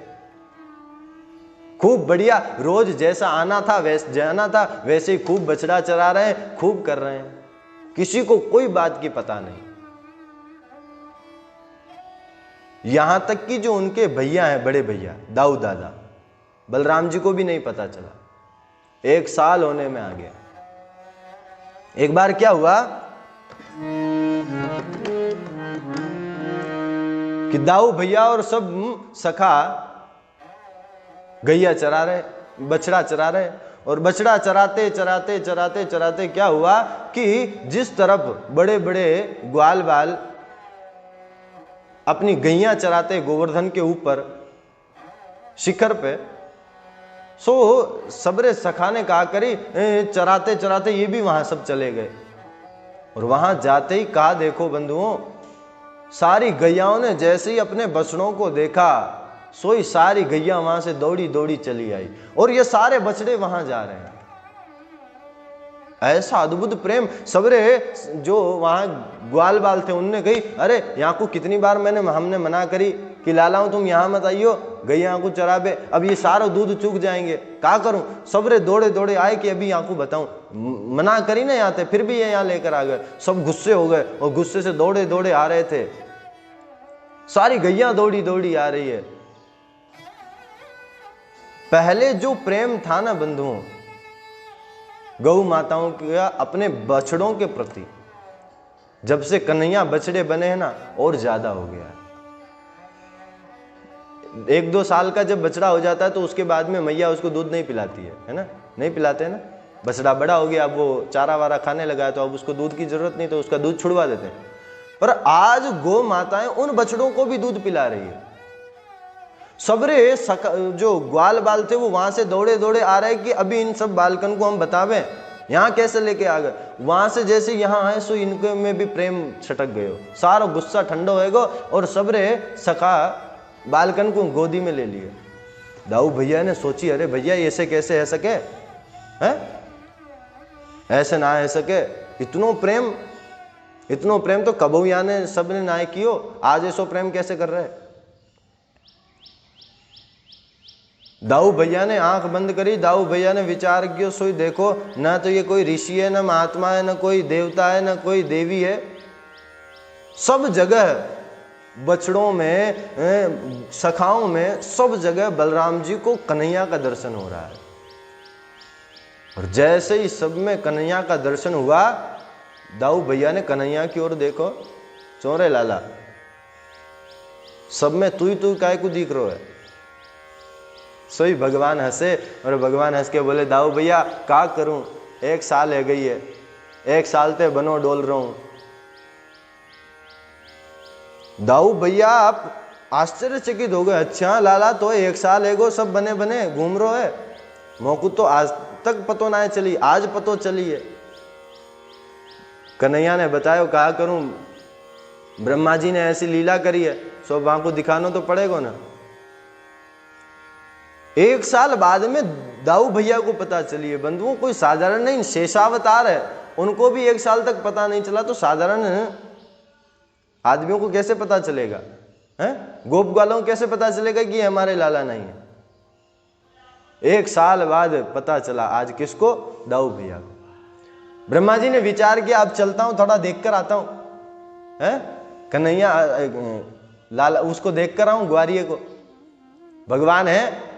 खूब बढ़िया, रोज जैसा आना था वैसे जाना था, वैसे ही खूब बछड़ा चरा रहे हैं, खूब कर रहे हैं, किसी को कोई बात की पता नहीं। यहां तक कि जो उनके भैया हैं, बड़े भैया दाऊ दादा बलराम जी को भी नहीं पता चला। 1 साल होने में आ गया। एक बार क्या हुआ कि दाऊ भैया और सब सखा गैया चरा रहे, बछड़ा चरा रहे, और बछड़ा चराते चराते चराते चराते क्या हुआ कि जिस तरफ बड़े बड़े ग्वाल बाल अपनी गैया चराते गोवर्धन के ऊपर शिखर पे, सो सबरे सखा ने कहा करी चराते चराते ये भी वहां सब चले गए। और वहां जाते ही कहा देखो बंधुओं, सारी गैयाओं ने जैसे ही अपने बछड़ों को देखा सोई सारी गैया वहां से दौड़ी दौड़ी चली आई और ये सारे बछड़े वहां जा रहे हैं। ऐसा अद्भुत प्रेम। सबरे जो वहां ग्वाल बाल थे उनने कही अरे यहाँ को कितनी बार हमने मना करी कि लालाओं तुम यहाँ मत आइयो, गैया को चराबे, अब ये सारा दूध चूक जाएंगे, क्या करूं। सबरे दौड़े दौड़े आए कि अभी यहाँ को बताऊं, मना करी ना यहाँ थे, फिर भी ये यहाँ लेकर आ गए। सब गुस्से हो गए और गुस्से से दौड़े दौड़े आ रहे थे, सारी गैया दौड़ी दौड़ी आ रही है। पहले जो प्रेम था ना बंधुओं गौ माताओं का अपने बछड़ों के प्रति, जब से कन्हैया बछड़े बने हैं ना और ज्यादा हो गया है। 1-2 साल का जब बछड़ा हो जाता है तो उसके बाद में मैया उसको दूध नहीं पिलाती है ना, नहीं पिलाते हैं ना। बछड़ा बड़ा हो गया, अब वो चारा वारा खाने लगा है तो अब उसको दूध की जरूरत नहीं, तो उसका दूध छुड़वा देते हैं। पर आज गौ माताएं उन बछड़ों को भी दूध पिला रही है। सबरे जो ग्वाल बाल थे वो वहां से दौड़े दौड़े आ रहे कि अभी इन सब बालकन को हम बतावें, यहाँ कैसे लेके आ गए। वहां से जैसे यहाँ आए सो इनके में भी प्रेम छटक गयो, सारा गुस्सा ठंडा होएगा और सबरे सखा बालकन को गोदी में ले लिए। दाऊ भैया ने सोची, अरे भैया ऐसे कैसे है सके, है ऐसे ना है सके, इतनो प्रेम तो कबूया ने सबने ना कियो, आज ऐसो प्रेम कैसे कर रहे। दाऊ भैया ने आंख बंद करी, दाऊ भैया ने विचार किया, सोई देखो ना तो ये कोई ऋषि है, ना महात्मा है, ना कोई देवता है, ना कोई देवी है। सब जगह बछड़ों में, सखाओं में, सब जगह बलराम जी को कन्हैया का दर्शन हो रहा है। और जैसे ही सब में कन्हैया का दर्शन हुआ, दाऊ भैया ने कन्हैया की ओर देखो, चोरे लाला सब में तू काय को दिख रहा है। सोई भगवान हंसे और भगवान हंस के बोले, दाऊ भैया क्या करूं, 1 साल है गई है, 1 साल ते बनो डोल रहा हूं। दाऊ भैया आप आश्चर्यचकित हो गए, अच्छा लाला तो 1 साल एगो सब बने बने घूम रो है, मोकू तो आज तक पतो ना चली, आज पतो चली है। कन्हैया ने बताया, कहा करूं, ब्रह्मा जी ने ऐसी लीला करी है, सो वहां को दिखाना तो पड़ेगा ना। 1 साल बाद में दाऊ भैया को पता चली है बंधुओं, कोई साधारण नहीं, शेषावतार है, उनको भी 1 साल तक पता नहीं चला, तो साधारण आदमियों को कैसे पता चलेगा, हैं? गोप ग्वालों को कैसे पता चलेगा कि हमारे लाला नहीं है। 1 साल बाद पता चला, आज किसको, दाऊ भैया को। ब्रह्मा जी ने विचार किया, अब चलता हूं, थोड़ा देख कर आता हूं, है कन्हैया लाला उसको देख कर आऊं, ग्वारिये को, भगवान है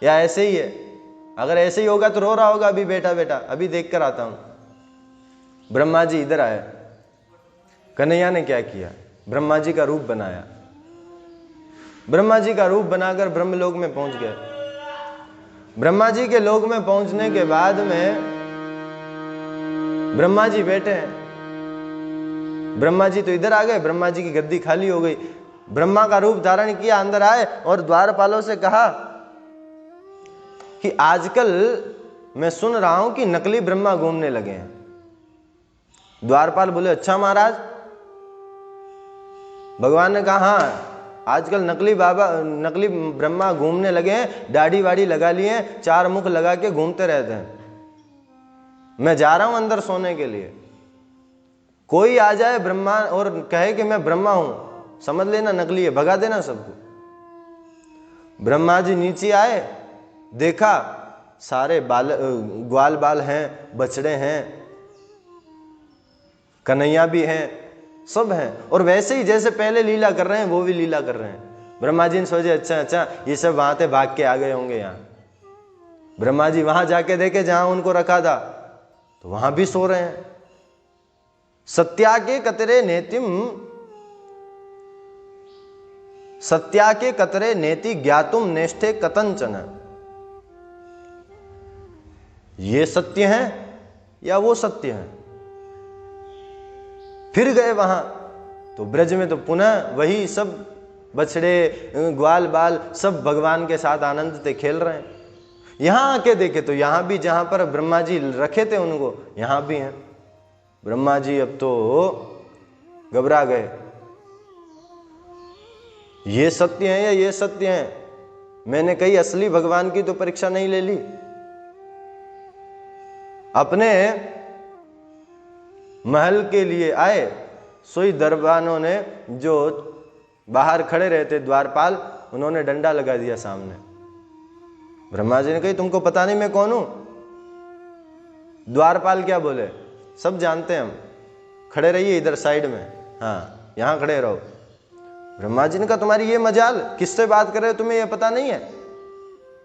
या ऐसे ही है। अगर ऐसे ही होगा तो रो रहा होगा अभी बेटा बेटा, अभी देख कर आता हूं। ब्रह्मा जी इधर आए, कन्हैया ने क्या किया, ब्रह्मा जी का रूप बनाया, ब्रह्मा जी का रूप बनाकर ब्रह्मलोक में पहुंच गए। ब्रह्मा जी के लोक में पहुंचने के बाद में ब्रह्मा जी बैठे हैं, ब्रह्मा जी तो इधर आ गए, ब्रह्मा जी की गद्दी खाली हो गई। ब्रह्मा का रूप धारण किया, अंदर आए और द्वारपालों से कहा कि आजकल मैं सुन रहा हूं कि नकली ब्रह्मा घूमने लगे हैं। द्वारपाल बोले, अच्छा महाराज। भगवान ने कहा, हाँ आजकल नकली ब्रह्मा घूमने लगे हैं, दाढ़ी वाड़ी लगा लिए हैं, 4 मुख लगा के घूमते रहते हैं। मैं जा रहा हूं अंदर सोने के लिए, कोई आ जाए ब्रह्मा और कहे कि मैं ब्रह्मा हूं, समझ लेना नकली है, भगा देना सबको। ब्रह्मा जी नीचे आए, देखा सारे ग्वाल बाल हैं, बछड़े हैं, कन्हैया भी हैं, सब हैं, और वैसे ही जैसे पहले लीला कर रहे हैं वो भी लीला कर रहे हैं। ब्रह्मा जी ने सोचे, अच्छा ये सब वहां से भाग के आ गए होंगे यहाँ। ब्रह्मा जी वहां जाके देखे जहां उनको रखा था, तो वहां भी सो रहे हैं। सत्या के कतरे नेति ज्ञातुम नेष्ठे कतंचन। ये सत्य है या वो सत्य है। फिर गए वहां, तो ब्रज में तो पुनः वही सब बछड़े ग्वाल बाल सब भगवान के साथ आनंद से खेल रहे हैं। यहां आके देखे तो यहां भी जहां पर ब्रह्मा जी रखे थे उनको, यहां भी हैं। ब्रह्मा जी अब तो घबरा गए, ये सत्य है या ये सत्य है। मैंने कही असली भगवान की तो परीक्षा नहीं ले ली। अपने महल के लिए आए, सोई दरबानों ने जो बाहर खड़े रहते द्वारपाल, उन्होंने डंडा लगा दिया सामने। ब्रह्मा जी ने कही तुमको पता नहीं मैं कौन हूं? द्वारपाल क्या बोले, सब जानते हैं हम, खड़े रहिए इधर साइड में, हाँ यहां खड़े रहो। ब्रह्मा जी ने कहा तुम्हारी ये मजाल, किससे बात कर रहे हो, तुम्हें ये पता नहीं है?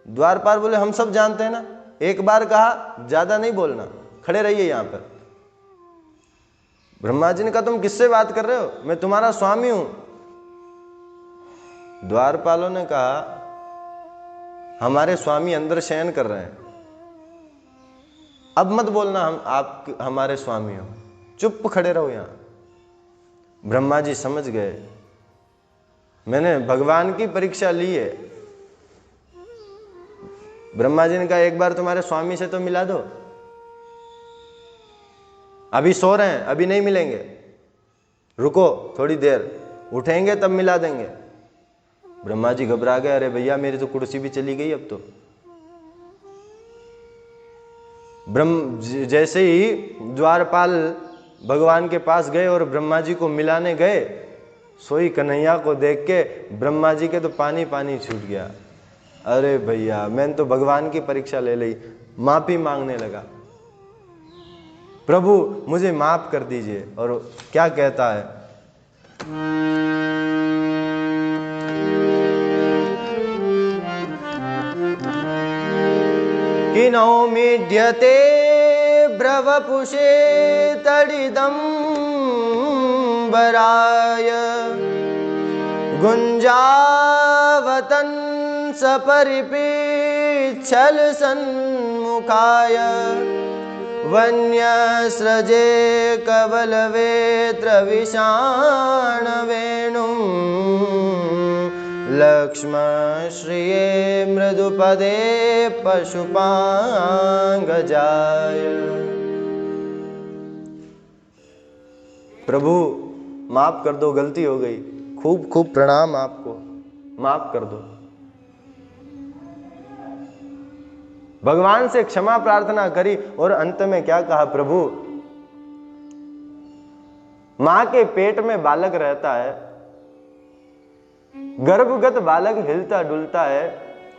द्वारपाल बोले हम सब जानते हैं ना, एक बार कहा, ज्यादा नहीं बोलना, खड़े रहिए यहां पर। ब्रह्मा जी ने कहा तुम किससे बात कर रहे हो, मैं तुम्हारा स्वामी हूं। द्वारपालों ने कहा हमारे स्वामी अंदर शयन कर रहे हैं, अब मत बोलना आप हमारे स्वामी हो, चुप खड़े रहो यहां। ब्रह्मा जी समझ गए मैंने भगवान की परीक्षा ली है। ब्रह्मा जी ने कहा एक बार तुम्हारे स्वामी से तो मिला दो। अभी सो रहे हैं, अभी नहीं मिलेंगे, रुको थोड़ी देर, उठेंगे तब मिला देंगे। ब्रह्मा जी घबरा गए, अरे भैया मेरी तो कुर्सी भी चली गई अब तो। जैसे ही द्वारपाल भगवान के पास गए और ब्रह्मा जी को मिलाने गए, सोई कन्हैया को देख के ब्रह्मा जी के तो पानी पानी छूट गया। अरे भैया मैंने तो भगवान की परीक्षा ले ली, माफी मांगने लगा, प्रभु मुझे माफ कर दीजिए। और क्या कहता है, कि नौमीड्यते ब्रवपुषे तडिदं वराय गुंजावतन सपरिपीच्छल सन्मुखाय वन्यस्रजे कवलवेत्र विषाण वेणुं लक्ष्मश्रिये मृदुपदे पशुपांगजाय। प्रभु माफ कर दो, गलती हो गई, खूब खूब प्रणाम आपको, माफ कर दो। भगवान से क्षमा प्रार्थना करी और अंत में क्या कहा, प्रभु मां के पेट में बालक रहता है, गर्भगत बालक हिलता डुलता है,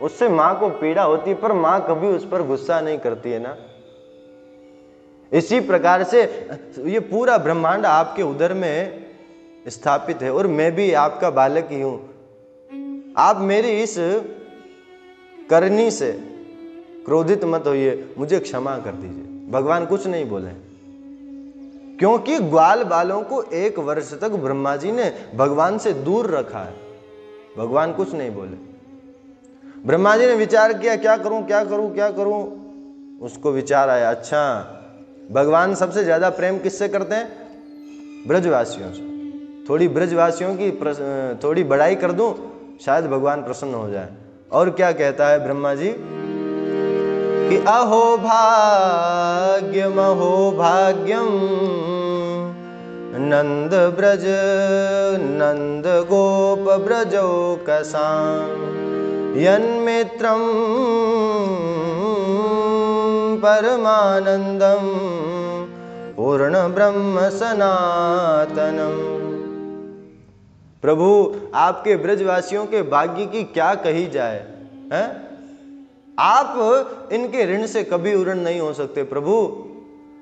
उससे मां को पीड़ा होती है, पर मां कभी उस पर गुस्सा नहीं करती है ना। इसी प्रकार से ये पूरा ब्रह्मांड आपके उदर में स्थापित है और मैं भी आपका बालक ही हूं। आप मेरी इस करनी से क्रोधित मत होइए, मुझे क्षमा कर दीजिए। भगवान कुछ नहीं बोले, क्योंकि ग्वाल बालों को 1 वर्ष तक ब्रह्मा जी ने भगवान से दूर रखा है। भगवान कुछ नहीं बोले। ब्रह्मा जी ने विचार किया क्या करूं क्या करूं क्या करूं। उसको विचार आया, अच्छा भगवान सबसे ज्यादा प्रेम किससे करते हैं? ब्रजवासियों से। थोड़ी ब्रजवासियों की थोड़ी बड़ाई कर दूं, शायद भगवान प्रसन्न हो जाए। और क्या कहता है ब्रह्मा जी कि अहो भाग्यम नंद ब्रज नंद गोप ब्रजो कसां यन्मित्रं परमानंदम पूर्ण ब्रह्म सनातनम। प्रभु आपके ब्रजवासियों के भाग्य की क्या कही जाए, हैं? आप इनके ऋण से कभी उऋण नहीं हो सकते प्रभु,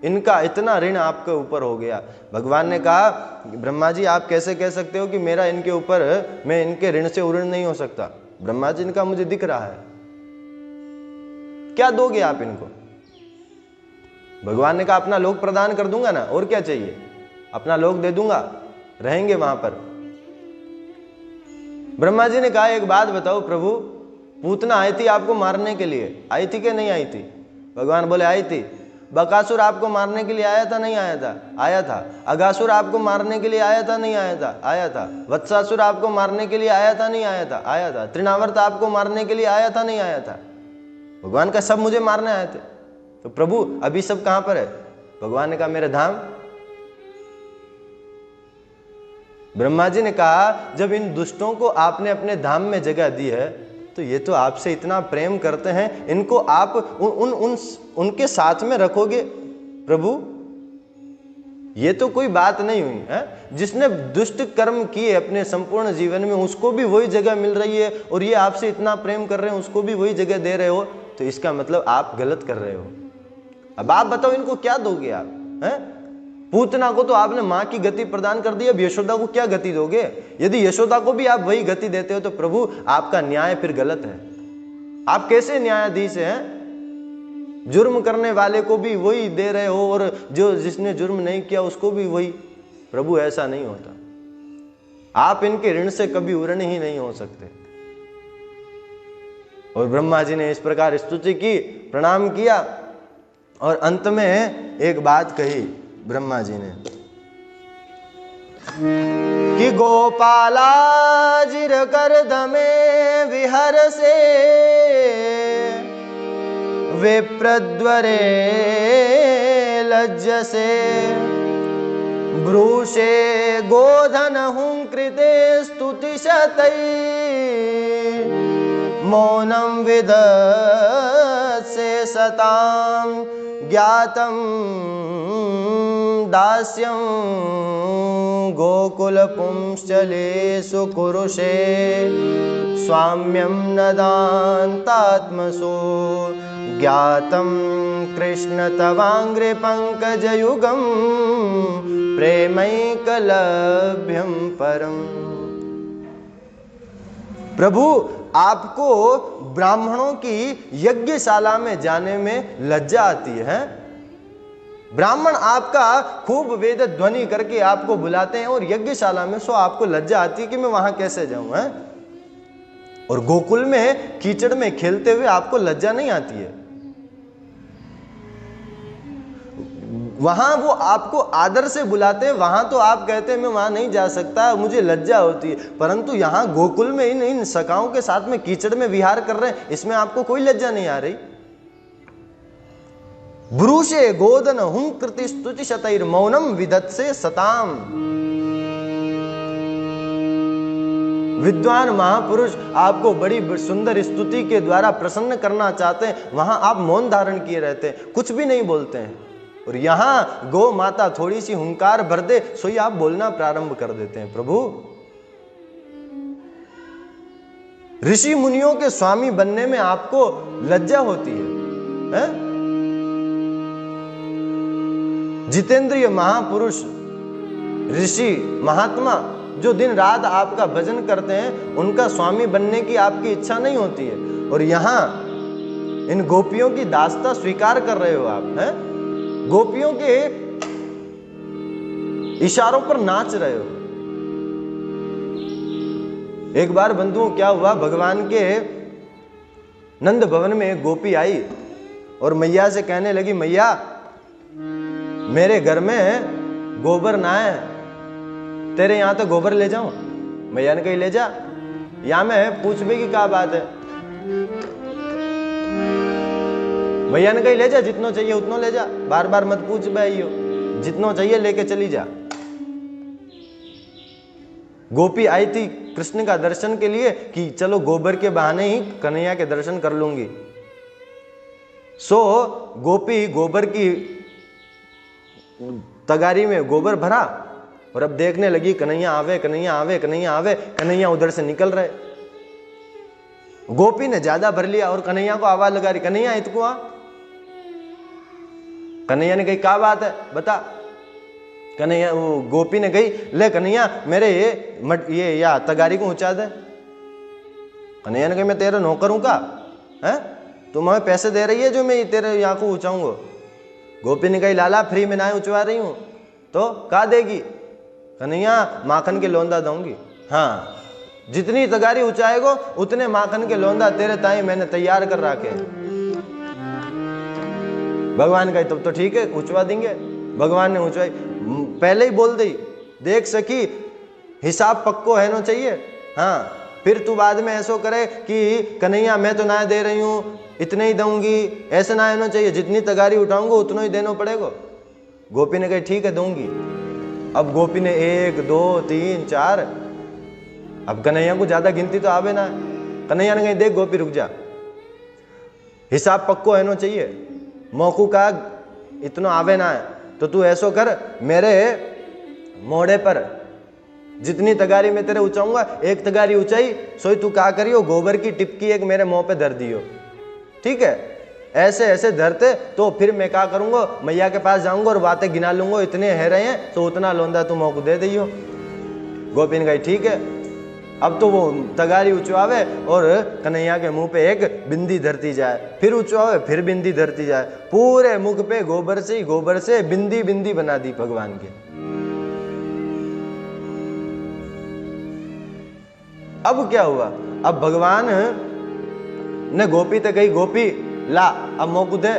इनका इतना ऋण आपके ऊपर हो गया। भगवान ने कहा ब्रह्मा जी आप कैसे कह सकते हो कि मेरा इनके ऊपर, मैं इनके ऋण से उऋण नहीं हो सकता। ब्रह्मा जी ने कहा मुझे दिख रहा है, क्या दोगे आप इनको? भगवान ने कहा अपना लोक प्रदान कर दूंगा ना, और क्या चाहिए, अपना लोक दे दूंगा, रहेंगे वहां पर। ब्रह्मा जी ने कहा एक बात बताओ प्रभु, पूतना आई थी आपको मारने के लिए, आई थी कि नहीं आई थी? भगवान बोले आई थी। बकासुर आपको मारने के लिए आया था नहीं आया था? आया था। अगासुर आपको मारने के लिए आया था नहीं आया था? आया था। वत्सासुर आपको मारने के लिए आया था नहीं आया था? आया था। तृणावर्त आपको मारने के लिए आया था नहीं आया था? भगवान का सब मुझे मारने आए थे। तो प्रभु अभी सब कहां पर है? भगवान ने कहा मेरे धाम। ब्रह्मा जी ने कहा जब इन दुष्टों को आपने अपने धाम में जगह दी है, तो ये तो आपसे इतना प्रेम करते हैं, इनको आप उनके साथ में रखोगे प्रभु? ये तो कोई बात नहीं हुई है। जिसने दुष्ट कर्म किए अपने संपूर्ण जीवन में, उसको भी वही जगह मिल रही है, और ये आपसे इतना प्रेम कर रहे हैं, उसको भी वही जगह दे रहे हो, तो इसका मतलब आप गलत कर रहे हो। अब आप बताओ इनको क्या दोगे आप, हैं? पूतना को तो आपने मां की गति प्रदान कर दी, अब यशोदा को क्या गति दोगे? यदि यशोदा को भी आप वही गति देते हो तो प्रभु आपका न्याय फिर गलत है। आप कैसे न्यायाधीश हैं? जुर्म करने वाले को भी वही दे रहे हो और जो जिसने जुर्म नहीं किया उसको भी वही। प्रभु ऐसा नहीं होता, आप इनके ऋण से कभी उरण ही नहीं हो सकते। और ब्रह्मा जी ने इस प्रकार स्तुति की, प्रणाम किया, और अंत में एक बात कही ब्रह्मा जी ने कि गोपाला जिर कर दमे विहर से विप्रद्वरे लज्जसे ब्रूषे गोधन हुंकृते स्तुतिशतै मौनं विदत्से सतां ज्ञातं दास्यं गोकुलपुंश्चलेषु कुरुषे स्वाम्यं नदान्तात्मसो ज्ञातं कृष्ण तवाङ्घ्रिपङ्कजयुगं प्रेमैकलभ्यं परम्। प्रभु आपको ब्राह्मणों की यज्ञशाला में जाने में लज्जा आती है। ब्राह्मण आपका खूब वेद ध्वनि करके आपको बुलाते हैं और यज्ञशाला में सो आपको लज्जा आती है कि मैं वहां कैसे जाऊं, है? और गोकुल में कीचड़ में खेलते हुए आपको लज्जा नहीं आती है। वहां वो आपको आदर से बुलाते हैं, वहां तो आप कहते हैं मैं वहां नहीं जा सकता, मुझे लज्जा होती है। परंतु यहां गोकुल में इन सखाओं के साथ में कीचड़ में विहार कर रहे हैं, इसमें आपको कोई लज्जा नहीं आ रही। ब्रूषे गोदन हुंकृति स्तुति शतैर मौनम विदत्से सताम। विद्वान महापुरुष आपको बड़ी सुंदर स्तुति के द्वारा प्रसन्न करना चाहते हैं, वहां आप मौन धारण किए रहते हैं, कुछ भी नहीं बोलते हैं। और यहां गौ माता थोड़ी सी हुंकार भर दे सो ही आप बोलना प्रारंभ कर देते हैं। प्रभु ऋषि मुनियों के स्वामी बनने में आपको लज्जा होती है? जितेंद्रिय महापुरुष ऋषि महात्मा जो दिन रात आपका भजन करते हैं, उनका स्वामी बनने की आपकी इच्छा नहीं होती है। और यहां इन गोपियों की दास्ता स्वीकार कर रहे हो आप, हैं? गोपियों के इशारों पर नाच रहे हो। एक बार बंधुओं क्या हुआ, भगवान के नंद भवन में एक गोपी आई और मैया से कहने लगी, मैया मेरे घर में गोबर ना है, तेरे यहां तो गोबर ले जाऊं? मैया ने कही ले जा। यहां में पूछने की क्या बात है? मैया ने कही ले जा, जितना चाहिए उतना ले जा, बार बार मत पूछ भाई हो, जितना चाहिए लेके चली जा। गोपी आई थी कृष्ण का दर्शन के लिए कि चलो गोबर के बहाने ही कन्हैया के दर्शन कर लूंगी। सो गोपी गोबर की तगारी में गोबर भरा और अब देखने लगी कन्हैया आवे, कन्हैया आवे, कन्हैया आवे, कन्हैया उधर से निकल रहे। गोपी ने ज्यादा भर लिया और कन्हैया को आवाज लगा रही, कन्हैया इतको आ। कन्हैया ने कही क्या बात है बता। कन्हैया वो गोपी ने कही, ले कन्हैया मेरे ये या तगारी को ऊंचा दे। कन्हैया ने कही मैं तेरा नौकर हूं का, है? तुम हमें पैसे दे रही है जो मैं तेरे यहाँ को ऊंचाऊंगा? गोपी ने कही लाला फ्री में ना उचवा रही हूं तो का देगी? कन्हैया माखन के लोंदा दूंगी। हाँ, जितनी तगारी ऊंचाएगो उतने माखन के लोंदा तेरे ताई मैंने तैयार कर रखे। भगवान कहे तब तो ठीक है उचवा देंगे। भगवान ने ऊंचवाई, पहले ही बोल दी, देख सकी हिसाब पक्को है ना चाहिए। हाँ, फिर तू बाद में ऐसा करे कि कन्हैया मैं तो ना दे रही हूं, इतने ही दूंगी, ऐसे ना होना चाहिए, जितनी तगारी उठाऊंगा उतना ही देना पड़ेगा। गोपी ने कही ठीक है दूंगी। अब गोपी ने 1 2 3 4, अब कन्हैया को ज्यादा गिनती तो आवे ना। कन्हैया ने कही देख गोपी रुक जा, हिसाब पक्को है ना चाहिए, मौकू का इतना आवे ना है। तो तू ऐसो कर, मेरे मोड़े पर जितनी तगारी में तेरे ऊंचाऊंगा, एक तगारी ऊंचाई सोई तू का करियो, गोबर की टिपकी एक मेरे मुंह पे धर दियो, ठीक है? ऐसे ऐसे धरते तो फिर मैं क्या करूंगा, मैया के पास जाऊंगा और बातें गिना लूंगा, इतने है रहे हैं तो उतना लोंदा तू मोको दे दियो। गोपी ने कही ठीक है। अब तो वो तगारी उचवावे और कन्हैया के मुंह पे एक बिंदी धरती जाए, फिर उचवावे फिर बिंदी धरती जाए, पूरे मुख पे गोबर से बिंदी बिंदी बना दी भगवान के। अब क्या हुआ, अब भगवान ने गोपी ते कही, गोपी ला अब मोकू दे।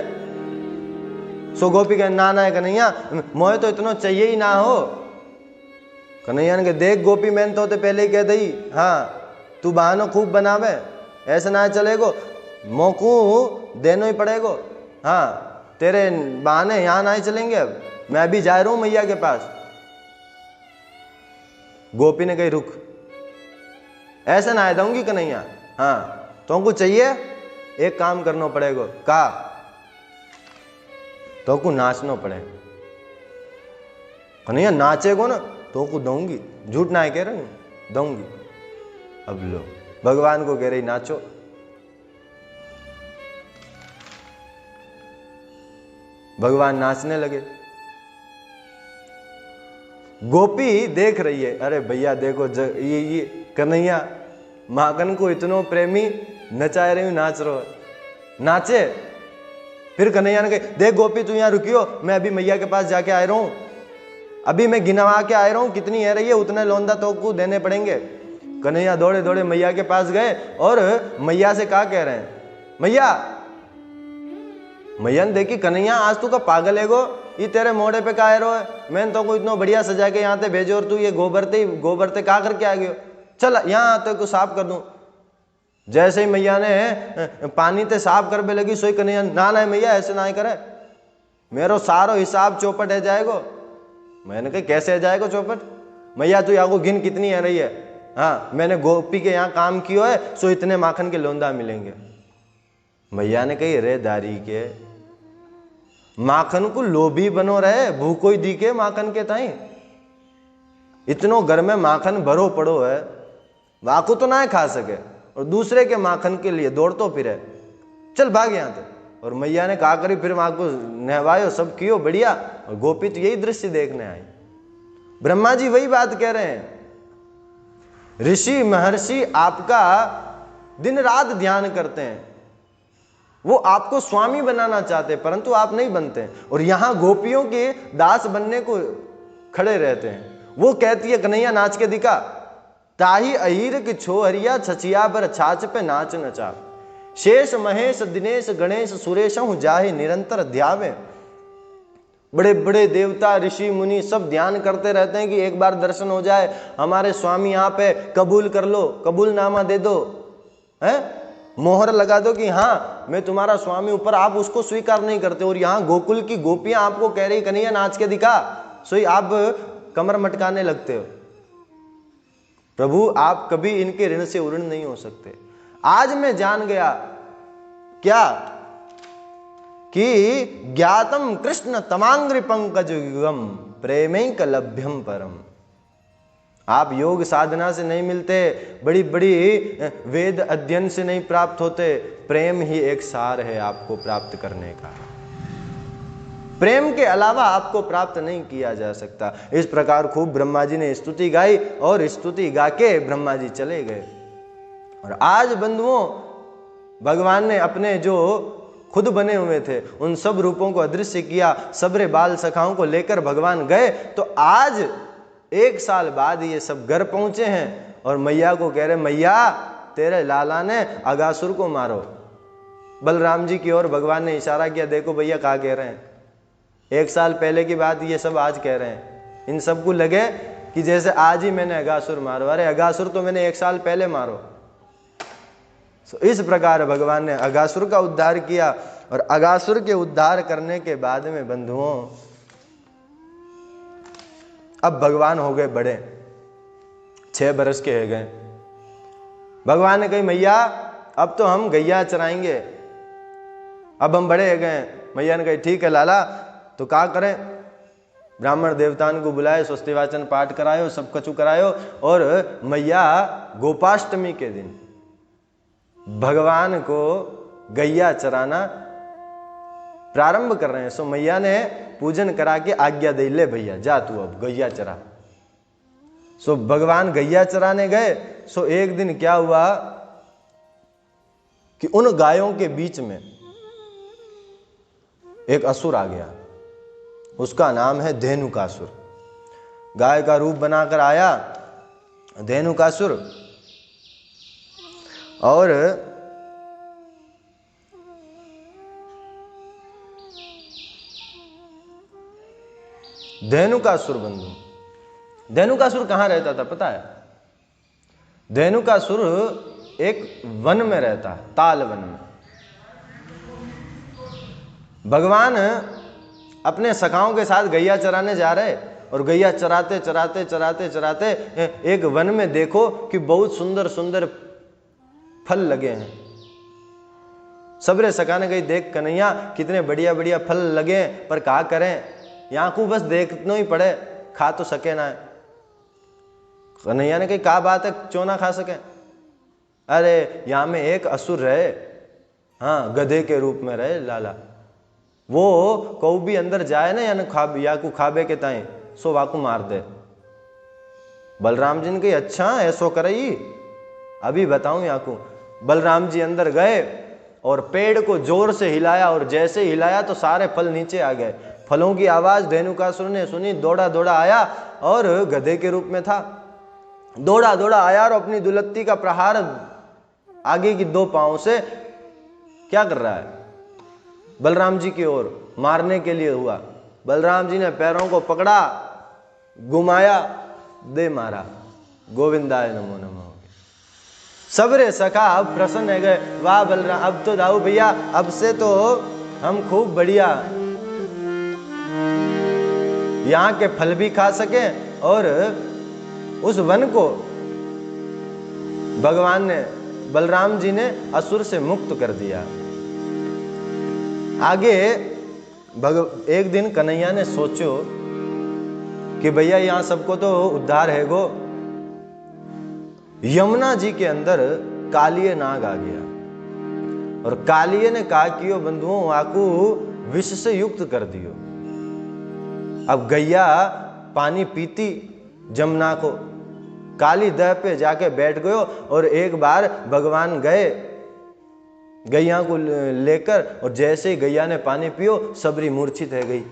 सो गोपी कहे ना ना कन्हैया, मोहे तो इतना चाहिए ही ना हो। कन्हैया ने कहा देख गोपी, मैंने तो पहले ही कह दी, हाँ तू बहाना खूब बनावे, ऐसे ना चलेगो, मोकू देनो ही पड़ेगो। हाँ तेरे बहाने यहाँ ना ही चलेंगे, अब मैं अभी जा रहा हूं मैया के पास। गोपी ने कही रुक, ऐसे ना दूंगी कन्हैया, हाँ तुमको चाहिए एक काम करना पड़ेगा, का तुमको नाचना पड़ेगा। कन्हैया नाचेगो ना तो को दूंगी, झूठ ना कह रही, दूंगी। अब लो भगवान को कह रही नाचो। भगवान नाचने लगे। गोपी देख रही है, अरे भैया देखो ये कन्हैया माखन को इतनो प्रेमी नचा रही हूं, नाच रहा नाचे। फिर कन्हैया ने कहा देख गोपी तू यहां रुकियो, मैं अभी मैया के पास जाके आ रहा हूं, अभी मैं गिनवा के आ रहा हूं, कितनी है रही है उतने लोंदा तो को देने पड़ेंगे। कन्हैया दौड़े दौड़े मैया के पास गए और मैया से क्या कह रहे हैं, मैया। मैया ने देखी कन्हैया आज तू का पागल है गो, ये तेरे मोड़े पे का रो है, मैंने तो को इतना बढ़िया सजा के यहाँ ते भेजो और तू ये गोबर ते का करके आ गयो, चल यहाँ तो को साफ कर दूं। जैसे ही मैया ने पानी ते साफ करने लगी, सोई कन्हैया ना ना मैया ऐसे ना ही करे, मेरो सारो हिसाब चौपट है जाएगो। मैंने कहा कैसे है जाएगा चौपट, मैया तू यहाँ को गिन कितनी है रही है, हाँ मैंने गोपी के यहाँ काम किया है, सो इतने माखन के लोंदा मिलेंगे। मैया ने कही रे दारी के माखन को लोभी बनो रहे, भूखो ही दी के माखन के ताई, इतनो घर में माखन भरो पड़ो है, वाकू तो ना खा सके और दूसरे के माखन के लिए दौड़तो फिरे, चल भाग यहाँ से। और मैया ने कहा करी, फिर माँ को नहवायो, सब कियो बढ़िया, और गोपी तो यही दृश्य देखने आई। ब्रह्मा जी वही बात कह रहे हैं, ऋषि महर्षि आपका दिन रात ध्यान करते हैं, वो आपको स्वामी बनाना चाहते हैं परंतु आप नहीं बनते, और यहां गोपियों के दास बनने को खड़े रहते हैं। वो कहती है कन्हैया नाच के दिखा, ताही अहीर की छो हरिया, छचिया पर छाछ पे नाच नचा, शेष महेश दिनेश गणेश सुरेश जाहे निरंतर ध्यावे। बड़े बड़े देवता ऋषि मुनि सब ध्यान करते रहते हैं कि एक बार दर्शन हो जाए, हमारे स्वामी यहाँ पे कबूल कर लो, कबूलनामा दे दो, है मोहर लगा दो कि हाँ मैं तुम्हारा स्वामी, ऊपर आप उसको स्वीकार नहीं करते। और यहाँ गोकुल की गोपियां आपको कह रही कन्हैया नाच के दिखा, सोई आप कमर मटकाने लगते हो। प्रभु आप कभी इनके ऋण से उऋण नहीं हो सकते। आज मैं जान गया क्या कि ज्ञातम कृष्ण तमांग्रि पंकज युगम प्रेमैक लभ्यम परम। आप योग साधना से नहीं मिलते, बड़ी बड़ी वेद अध्ययन से नहीं प्राप्त होते, प्रेम ही एक सार है आपको प्राप्त करने का। प्रेम के अलावा आपको प्राप्त नहीं किया जा सकता। इस प्रकार खूब ब्रह्मा जी ने स्तुति गाई और स्तुति गा के ब्रह्मा जी चले गए। और आज बंधुओं भगवान ने अपने जो खुद बने हुए थे उन सब रूपों को अदृश्य किया, सबरे बाल सखाओं को लेकर भगवान गए। तो आज 1 साल बाद ये सब घर पहुंचे हैं और मैया को कह रहे मैया तेरे लाला ने अगासुर को मारो। बलराम जी की ओर भगवान ने इशारा किया, देखो भैया क्या कह रहे हैं, 1 साल पहले की बात ये सब आज कह रहे हैं। इन सबको लगे कि जैसे आज ही मैंने अगासुर मारो, अरे अगासुर तो मैंने 1 साल पहले मारो। इस प्रकार भगवान ने अगासुर का उद्धार किया। और अगासुर के उद्धार करने के बाद में बंधुओं अब भगवान हो गए बड़े, 6 बरस के हो गए। भगवान ने कही मैया अब तो हम गैया चराएंगे, अब हम बड़े हो गए। मैया ने कही ठीक है लाला, तो क्या करें, ब्राह्मण देवतान को बुलाए, स्वस्ति वाचन पाठ करायो, सब कछु करायो। और मैया गोपाष्टमी के दिन भगवान को गैया चराना प्रारंभ कर रहे हैं। सो मैया ने पूजन करा के आज्ञा दे, ले भैया जा तू अब गैया चरा। सो भगवान गैया चराने गए। सो एक दिन क्या हुआ कि उन गायों के बीच में एक असुर आ गया, उसका नाम है धेनुकासुर। गाय का रूप बनाकर आया धेनुकासुर, और धेनुकासुर बंधु, धेनुकासुर कहां रहता था पता है? धेनुकासुर एक वन में रहता है, ताल वन में। भगवान अपने सखाओं के साथ गैया चराने जा रहे, और गैया चराते चराते चराते चराते एक वन में देखो कि बहुत सुंदर सुंदर फल लगे हैं। सबरे सखा ने कही, देख कन्हैया कितने बढ़िया बढ़िया फल लगे हैं, पर क्या करें, यहाँ को बस देखना ही पड़े, खा तो सके ना। कन्हैया ने कही, क्या बात है, क्यों ना खा सके? अरे यहाँ में एक असुर रहे, हाँ गधे के रूप में रहे लाला, वो कौ भी अंदर जाए ना या को खाबे के ताई सो वाकू मार दे। बलराम जी ने कही, अच्छा ऐसो करई, अभी बताऊं या को। बलराम जी अंदर गए और पेड़ को जोर से हिलाया, और जैसे हिलाया तो सारे फल नीचे आ गए। फलों की आवाज धेनुकासुर ने सुनी, दौड़ा दौड़ा आया, और गधे के रूप में था। दौड़ा दौड़ा आया और अपनी दुलत्ती का प्रहार आगे की दो पांव से क्या कर रहा है, बलराम जी की ओर मारने के लिए हुआ। बलराम जी ने पैरों को पकड़ा, घुमाया, दे मारा। गोविंदाय नमो नमः। सबरे सखा अब प्रसन्न है गए, वाह बलराम, अब तो दाऊ भैया, अब से तो हम खूब बढ़िया यहाँ के फल भी खा सके, और उस वन को भगवान ने, बलराम जी ने असुर से मुक्त कर दिया। आगे एक दिन कन्हैया ने सोचो कि भैया यहाँ सबको तो उद्धार है गो। यमुना जी के अंदर कालिये नाग आ गया, और कालिये ने कहा कि बंधुओं आकू विष से युक्त कर दियो। अब गैया पानी पीती जमुना को, काली दह पे जाके बैठ गयो, और एक बार भगवान गए गैया को लेकर, और जैसे ही गैया ने पानी पियो सबरी मूर्छित है गई।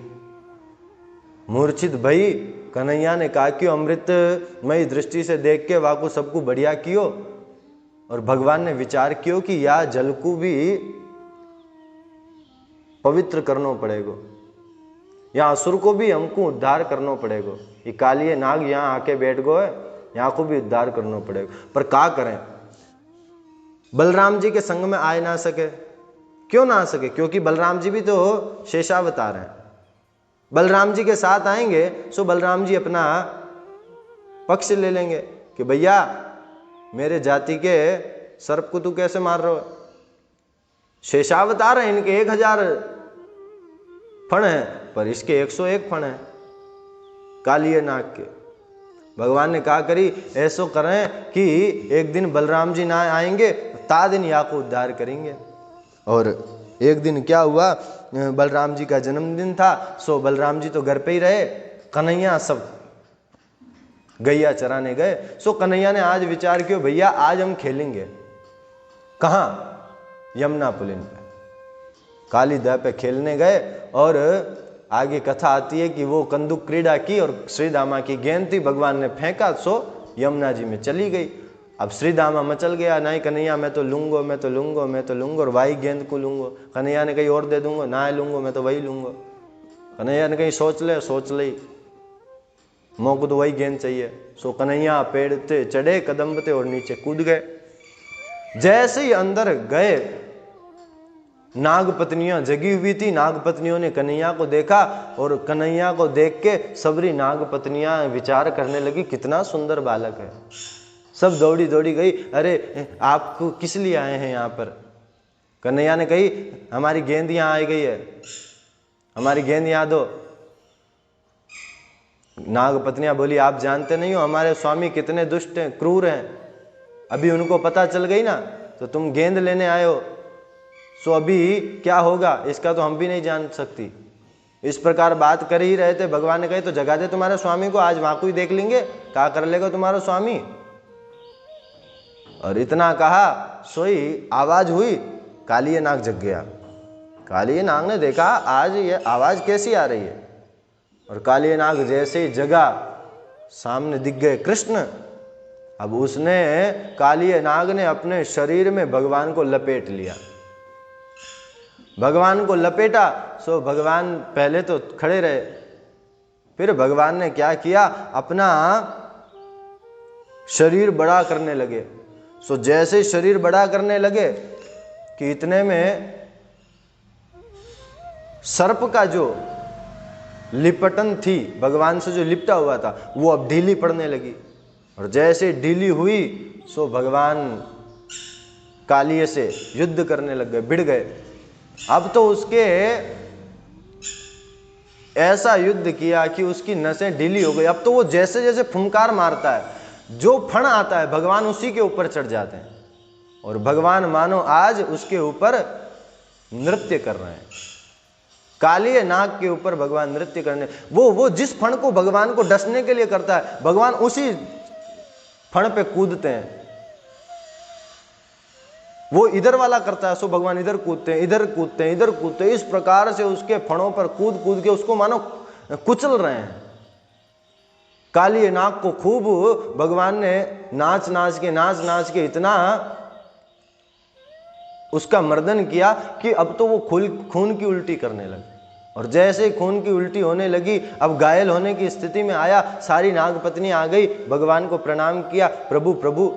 मूर्छित भई, कन्हैया ने कहा कि अमृतमयी दृष्टि से देख के वाकू सबको बढ़िया कियो, और भगवान ने विचार कियो कि या जल को भी पवित्र करना पड़ेगा, या असुर को भी हमको उद्धार करना पड़ेगा। ये कालिये नाग यहाँ आके बैठ गए, यहाँ को भी उद्धार करना पड़ेगा। पर क्या करें, बलराम जी के संग में आए ना सके। क्यों ना आ सके? क्योंकि बलराम जी भी तो शेषावतार हैं। बलराम जी के साथ आएंगे सो बलराम जी अपना पक्ष ले लेंगे कि भैया मेरे जाति के सर्प को तू कैसे मार रहे हो? शेषावतार है, इनके 1000 फण है, पर इसके 101 फण है कालिये नाग के। भगवान ने कहा करी ऐसो करें कि एक दिन बलराम जी ना आएंगे, ता दिन या को उद्धार करेंगे। और एक दिन क्या हुआ, बलराम जी का जन्मदिन था, सो बलराम जी तो घर पे ही रहे, कन्हैया सब गैया चराने गए। सो कन्हैया ने आज विचार किया भैया आज हम खेलेंगे। कहाँ? यमुना पुलिन पे, काली दह पे खेलने गए। और आगे कथा आती है कि वो कंदुक क्रीड़ा की और श्रीदामा की गेंद थी, भगवान ने फेंका सो यमुना जी में चली गई। अब श्रीदामा मचल गया, नहीं कन्हैया मैं तो लूंगो, मैं तो लूंगो, मैं तो लूंगो, और वही गेंद को लूंगो। कन्हैया ने कहीं और दे दूंगो, ना लूंगो, मैं तो वही लूंगो। कन्हैया ने कहीं सोच ले, सोच ली, मोको तो वही गेंद चाहिए। सो कन्हैया पेड़ पे चढ़े, कदम पे, और नीचे कूद गए। जैसे ही अंदर गए, नागपत्नियां जगी हुई थी। नागपत्नियों ने कन्हैया को देखा, और कन्हैया को देख के सबरी नागपत्नियां विचार करने लगी कितना सुंदर बालक है। सब दौड़ी दौड़ी गई, अरे आपको किस लिए आए हैं यहाँ पर? कन्हैया ने कही हमारी गेंद यहाँ आई गई है, हमारी गेंद यहाँ दो। नाग पत्नियां बोली, आप जानते नहीं हो हमारे स्वामी कितने दुष्ट हैं, क्रूर हैं। अभी उनको पता चल गई ना तो तुम गेंद लेने आए हो, सो अभी क्या होगा इसका तो हम भी नहीं जान सकती। इस प्रकार बात कर ही रहे थे, भगवान ने कहे तो जगा दे तुम्हारे स्वामी को, आज वहां को ही देख लेंगे क्या कर लेगा तुम्हारा स्वामी। और इतना कहा सोई आवाज हुई, कालिया नाग जग गया। कालिया नाग ने देखा आज ये आवाज कैसी आ रही है, और कालिया नाग जैसे ही जगा सामने दिख गए कृष्ण। अब उसने कालिया नाग ने अपने शरीर में भगवान को लपेट लिया, भगवान को लपेटा। सो भगवान पहले तो खड़े रहे, फिर भगवान ने क्या किया, अपना शरीर बड़ा करने लगे। सो जैसे शरीर बड़ा करने लगे कि इतने में सर्प का जो लिपटन थी, भगवान से जो लिपटा हुआ था, वो अब ढीली पड़ने लगी। और जैसे ढीली हुई सो भगवान कालिये से युद्ध करने लग गए, भिड़ गए। अब तो उसके ऐसा युद्ध किया कि उसकी नसें ढीली हो गई। अब तो वो जैसे जैसे फुंकार मारता है, जो फण आता है भगवान उसी के ऊपर चढ़ जाते हैं, और भगवान मानो आज उसके ऊपर नृत्य कर रहे हैं। कालिये नाग के ऊपर भगवान नृत्य करने, वो जिस फण को भगवान को डसने के लिए करता है, भगवान उसी फण पे कूदते हैं। वो इधर वाला करता है सो भगवान इधर कूदते हैं, इधर कूदते हैं, इधर कूदते हैं। इस प्रकार से उसके फणों पर कूद कूद के उसको मानो कुचल रहे हैं। कालिये नाग को खूब भगवान ने नाच नाच के इतना उसका मर्दन किया कि अब तो वो खून की उल्टी करने लगे। और जैसे ही खून की उल्टी होने लगी, अब घायल होने की स्थिति में आया, सारी नाग पत्नी आ गई, भगवान को प्रणाम किया, प्रभु प्रभु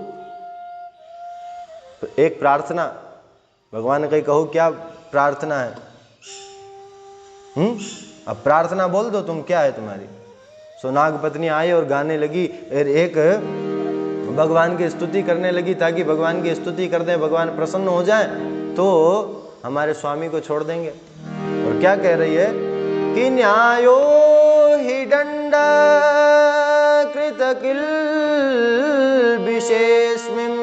एक प्रार्थना। भगवान ने कही कहो क्या प्रार्थना है? अब प्रार्थना बोल दो तुम, क्या है तुम्हारी? सो नाग पत्नी आई और गाने लगी, एक भगवान की स्तुति करने लगी, ताकि भगवान की स्तुति कर दें, भगवान प्रसन्न हो जाए तो हमारे स्वामी को छोड़ देंगे। और क्या कह रही है कि न्यायो हि दंड कृत किल विशेषमिं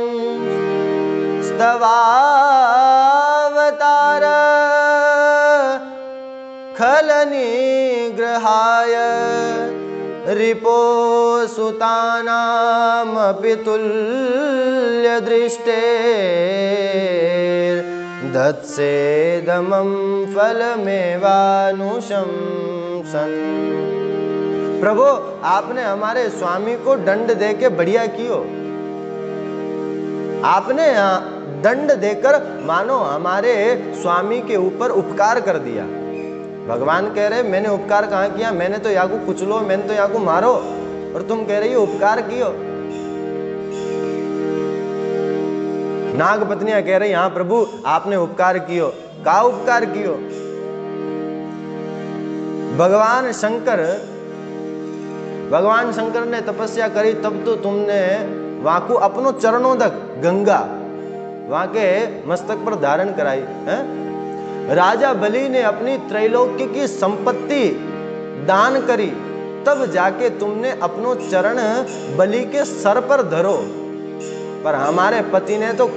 स्तवावतार खल निग्रहाय रिपो सुतानामपि तुल्य दृष्टे दत्सेदमं फलमेवानुशंसन। प्रभु आपने हमारे स्वामी को दंड देके बढ़िया कियो, आपने दंड देकर मानो हमारे स्वामी के ऊपर उपकार कर दिया। भगवान कह रहे मैंने उपकार कहाँ किया, मैंने तो यहाँ को कुचलो, मैंने तो यहाँ को मारो, और तुम कह रही हो उपकार कियो। नाग पत्नियां कह रही हाँ प्रभु आपने उपकार कियो। का उपकार कियो? भगवान शंकर ने तपस्या करी, तब तो तुमने वहां को अपनों चरणों तक गंगा वहां के मस्तक पर धारण कराई है। राजा बलि ने अपनी त्रैलोक्य की संपत्ति दान करी, तब जाके तुमने अपनों चरण बलि के सर पर धरो। पर हमारे पति ने तो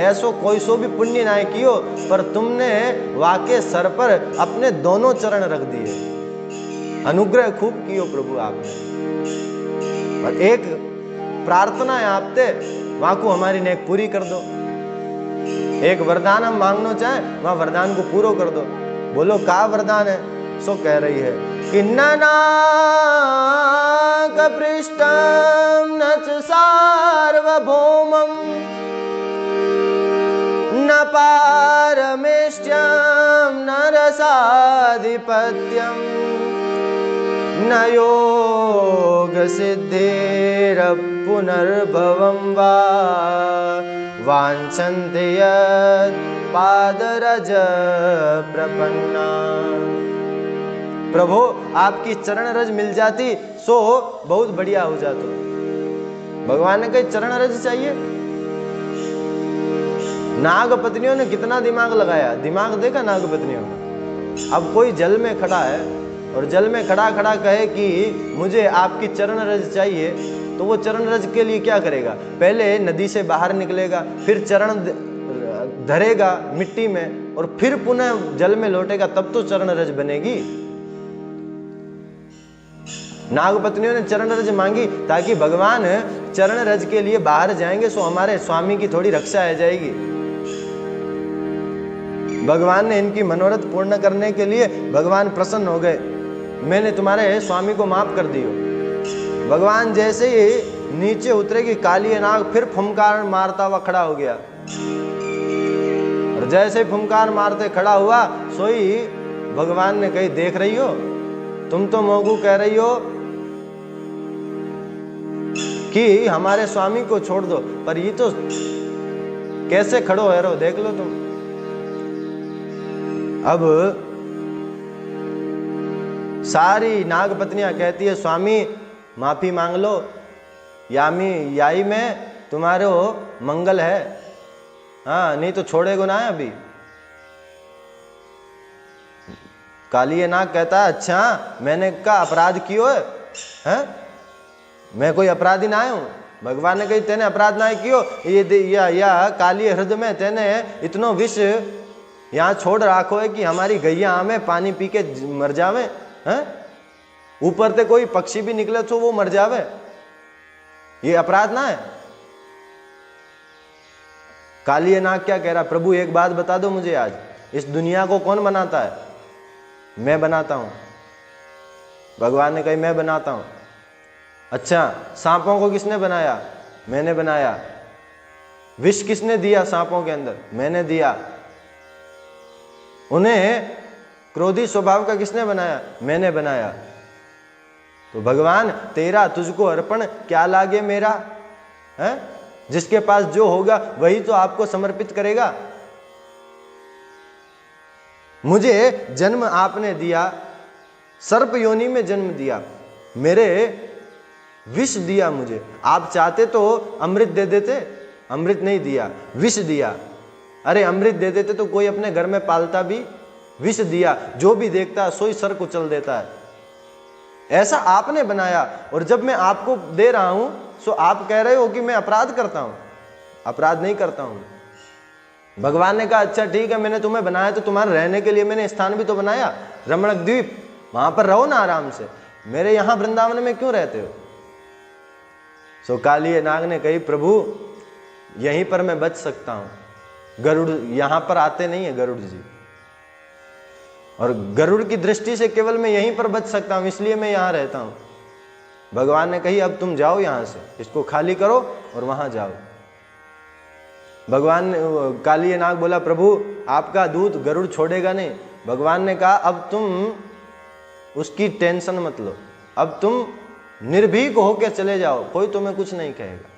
ऐसो कोई सो भी पुण्य ना कियो, पर तुमने वाके सर पर अपने दोनों चरण रख दिए। अनुग्रह खूब कियो प्रभु आपने। और एक प्रार्थना है आपसे, वहां को हमारी नेक पूरी कर दो। एक वरदान हम मांगना चाहें, वहां वरदान को पूरा कर दो। बोलो का वरदान है? सो कह रही है कि नाक पृष्ठम न च सार्वभौमं न पारमेष्ट्यं न रसाधिपत्यं न योग सिद्धिर पुनर्भवं वा वाञ्छन्ति यत् पादरज प्रपन्ना। प्रभु आपकी चरण रज मिल जाती सो बहुत बढ़िया हो जाता। भगवान ने कही चरण रज चाहिए। नाग पत्नियों ने कितना दिमाग लगाया, दिमाग देखा नाग पत्नियों ने। अब कोई जल में खड़ा है, और जल में खड़ा खड़ा कहे कि मुझे आपकी चरण रज चाहिए, तो वो चरण रज के लिए क्या करेगा? पहले नदी से बाहर निकलेगा, फिर चरण धरेगा मिट्टी में, और फिर पुनः जल में लौटेगा, तब तो चरण रज बनेगी। नागपत्नियों ने चरण रज मांगी ताकि भगवान चरण रज के लिए बाहर जाएंगे, सो हमारे स्वामी की थोड़ी रक्षा आ जाएगी। भगवान ने इनकी मनोरथ पूर्ण करने के लिए भगवान प्रसन्न हो गए, मैंने तुम्हारे स्वामी को माफ कर दियो। भगवान जैसे ही नीचे उतरेगी, काली नाग फिर फुमकार मारता हुआ खड़ा हो गया, और जैसे ही फुमकार मारते खड़ा हुआ, सोई भगवान ने कही, देख रही हो, तुम तो मोगू कह रही हो कि हमारे स्वामी को छोड़ दो, पर ये तो कैसे खड़ो है रो, देख लो तुम। अब सारी नागपत्नियां कहती है, स्वामी माफी मांग लो, याई में तुम्हारे मंगल है, हाँ, नहीं तो छोड़ेगो ना अभी। काली नाग कहता है, अच्छा मैंने का अपराध कियो है? मैं कोई अपराधी ना हूं। भगवान ने कही, तेने अपराध ना कियो, या काली हृदय में तेने इतनो विष यहाँ छोड़ राखो है कि हमारी गैया हमें पानी पी के मर जावे हैं, ऊपर से कोई पक्षी भी निकले तो वो मर जावे, ये अपराध ना है? काली नाग क्या कह रहा, प्रभु एक बात बता दो मुझे, आज इस दुनिया को कौन बनाता है? मैं बनाता हूं। भगवान ने कही, मैं बनाता हूं। अच्छा, सांपों को किसने बनाया? मैंने बनाया। विष किसने दिया सांपों के अंदर? मैंने दिया। उन्हें क्रोधी स्वभाव का किसने बनाया? मैंने बनाया। तो भगवान तेरा तुझको अर्पण क्या लागे मेरा, है? जिसके पास जो होगा वही तो आपको समर्पित करेगा। मुझे जन्म आपने दिया, सर्प योनि में जन्म दिया, मेरे विष दिया मुझे। आप चाहते तो अमृत दे देते, अमृत नहीं दिया, विष दिया। अरे अमृत दे देते तो कोई अपने घर में पालता भी। विष दिया, जो भी देखता है सोई सर कुचल देता है। ऐसा आपने बनाया, और जब मैं आपको दे रहा हूं सो आप कह रहे हो कि मैं अपराध करता हूं। अपराध नहीं करता हूं। भगवान ने कहा, अच्छा ठीक है, मैंने तुम्हें बनाया तो तुम्हारे रहने के लिए मैंने स्थान भी तो बनाया, रमणक द्वीप, वहां पर रहो ना आराम से, मेरे यहां वृंदावन में क्यों रहते हो? सो काली नाग ने कही, प्रभु यहीं पर मैं बच सकता हूं, गरुड़ यहां पर आते नहीं है, गरुड़ जी, और गरुड़ की दृष्टि से केवल मैं यहीं पर बच सकता हूं, इसलिए मैं यहां रहता हूं। भगवान ने कही, अब तुम जाओ यहां से, इसको खाली करो और वहां जाओ। भगवान ने, काली नाग बोला, प्रभु आपका दूत गरुड़ छोड़ेगा नहीं। भगवान ने कहा, अब तुम उसकी टेंशन मत लो, अब तुम निर्भीक होकर चले जाओ, कोई तुम्हें कुछ नहीं कहेगा।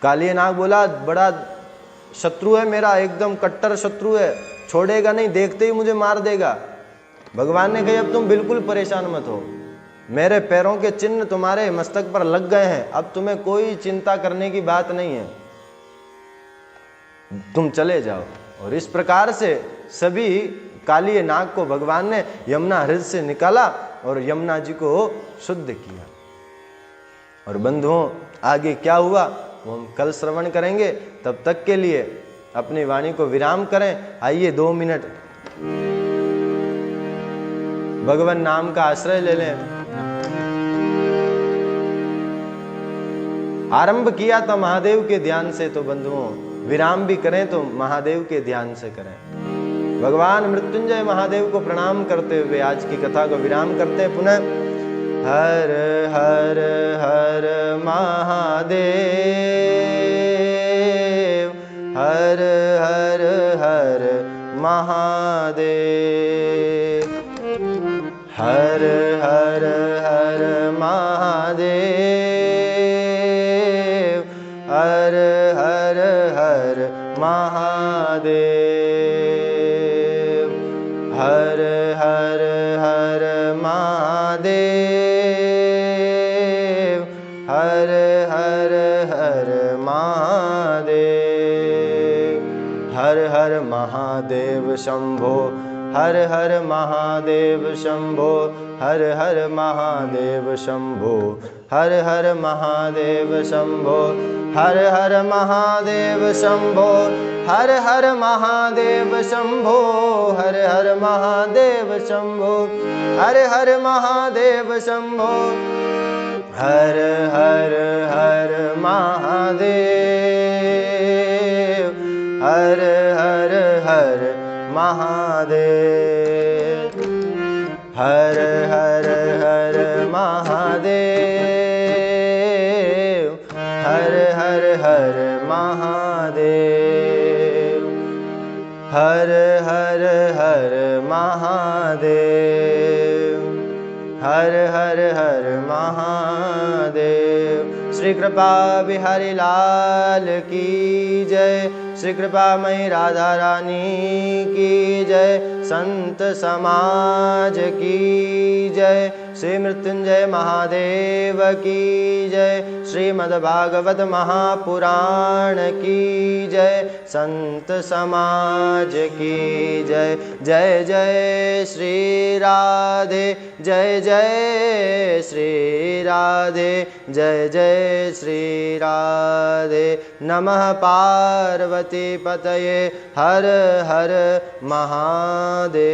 काली नाग बोला, बड़ा शत्रु है मेरा, एकदम कट्टर शत्रु है, छोड़ेगा नहीं, देखते ही मुझे मार देगा। भगवान ने कहा, अब तुम बिल्कुल परेशान मत हो, मेरे पैरों के चिन्ह तुम्हारे मस्तक पर लग गए हैं, अब तुम्हें कोई चिंता करने की बात नहीं है, तुम चले जाओ। और इस प्रकार से सभी काली नाग को भगवान ने यमुना हृदय से निकाला और यमुना जी को शुद्ध किया। और बंधुओं, आगे क्या हुआ वो हम कल श्रवण करेंगे। तब तक के लिए अपनी वाणी को विराम करें। आइए 2 मिनट भगवान नाम का आश्रय ले लें। आरंभ किया था महादेव के ध्यान से, तो बंधुओं विराम भी करें तो महादेव के ध्यान से करें। भगवान मृत्युंजय महादेव को प्रणाम करते हुए आज की कथा को विराम करते हैं। पुनः हर हर हर महादेव, हर हर हर महादेव, हर हर हर महादेव, हर हर हर महादेव, हर हर हर महादेव, हर हर हर महादेव, हर हर महादेव शंभो, हर हर महादेव शंभो, हर हर महादेव शंभो, हर हर महादेव शंभो, हर हर महादेव शंभो, हर हर महादेव शंभो, हर हर महादेव शंभो, हर हर महादेव शंभो, हर हर हर महादेव, हर हर हर महादेव, हर हर हर महादेव, हर हर हर महादेव, हर हर हर महादेव, हर हर हर महादेव। श्री कृपा बिहारी लाल की जय, श्री कृपामयी राधा रानी की जय, संत समाज की जय, श्री मृत्युंजय महादेव की जय, श्रीमद्भागवत महापुराण की जय, संत समाज की जय। जय जय श्री राधे, जय जय श्री राधे, जय जय श्री राधे। नमः पार्वती पतये, हर हर महादेव।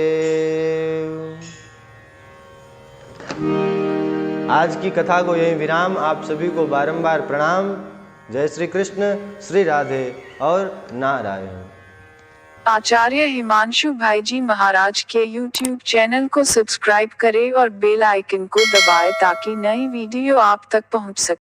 आज की कथा को यही विराम। आप सभी को बारंबार प्रणाम। जय श्री कृष्ण, श्री राधे और नारायण। आचार्य हिमांशु भाई जी महाराज के YouTube चैनल को सब्सक्राइब करें और बेल आइकन को दबाएं ताकि नई वीडियो आप तक पहुंच सके।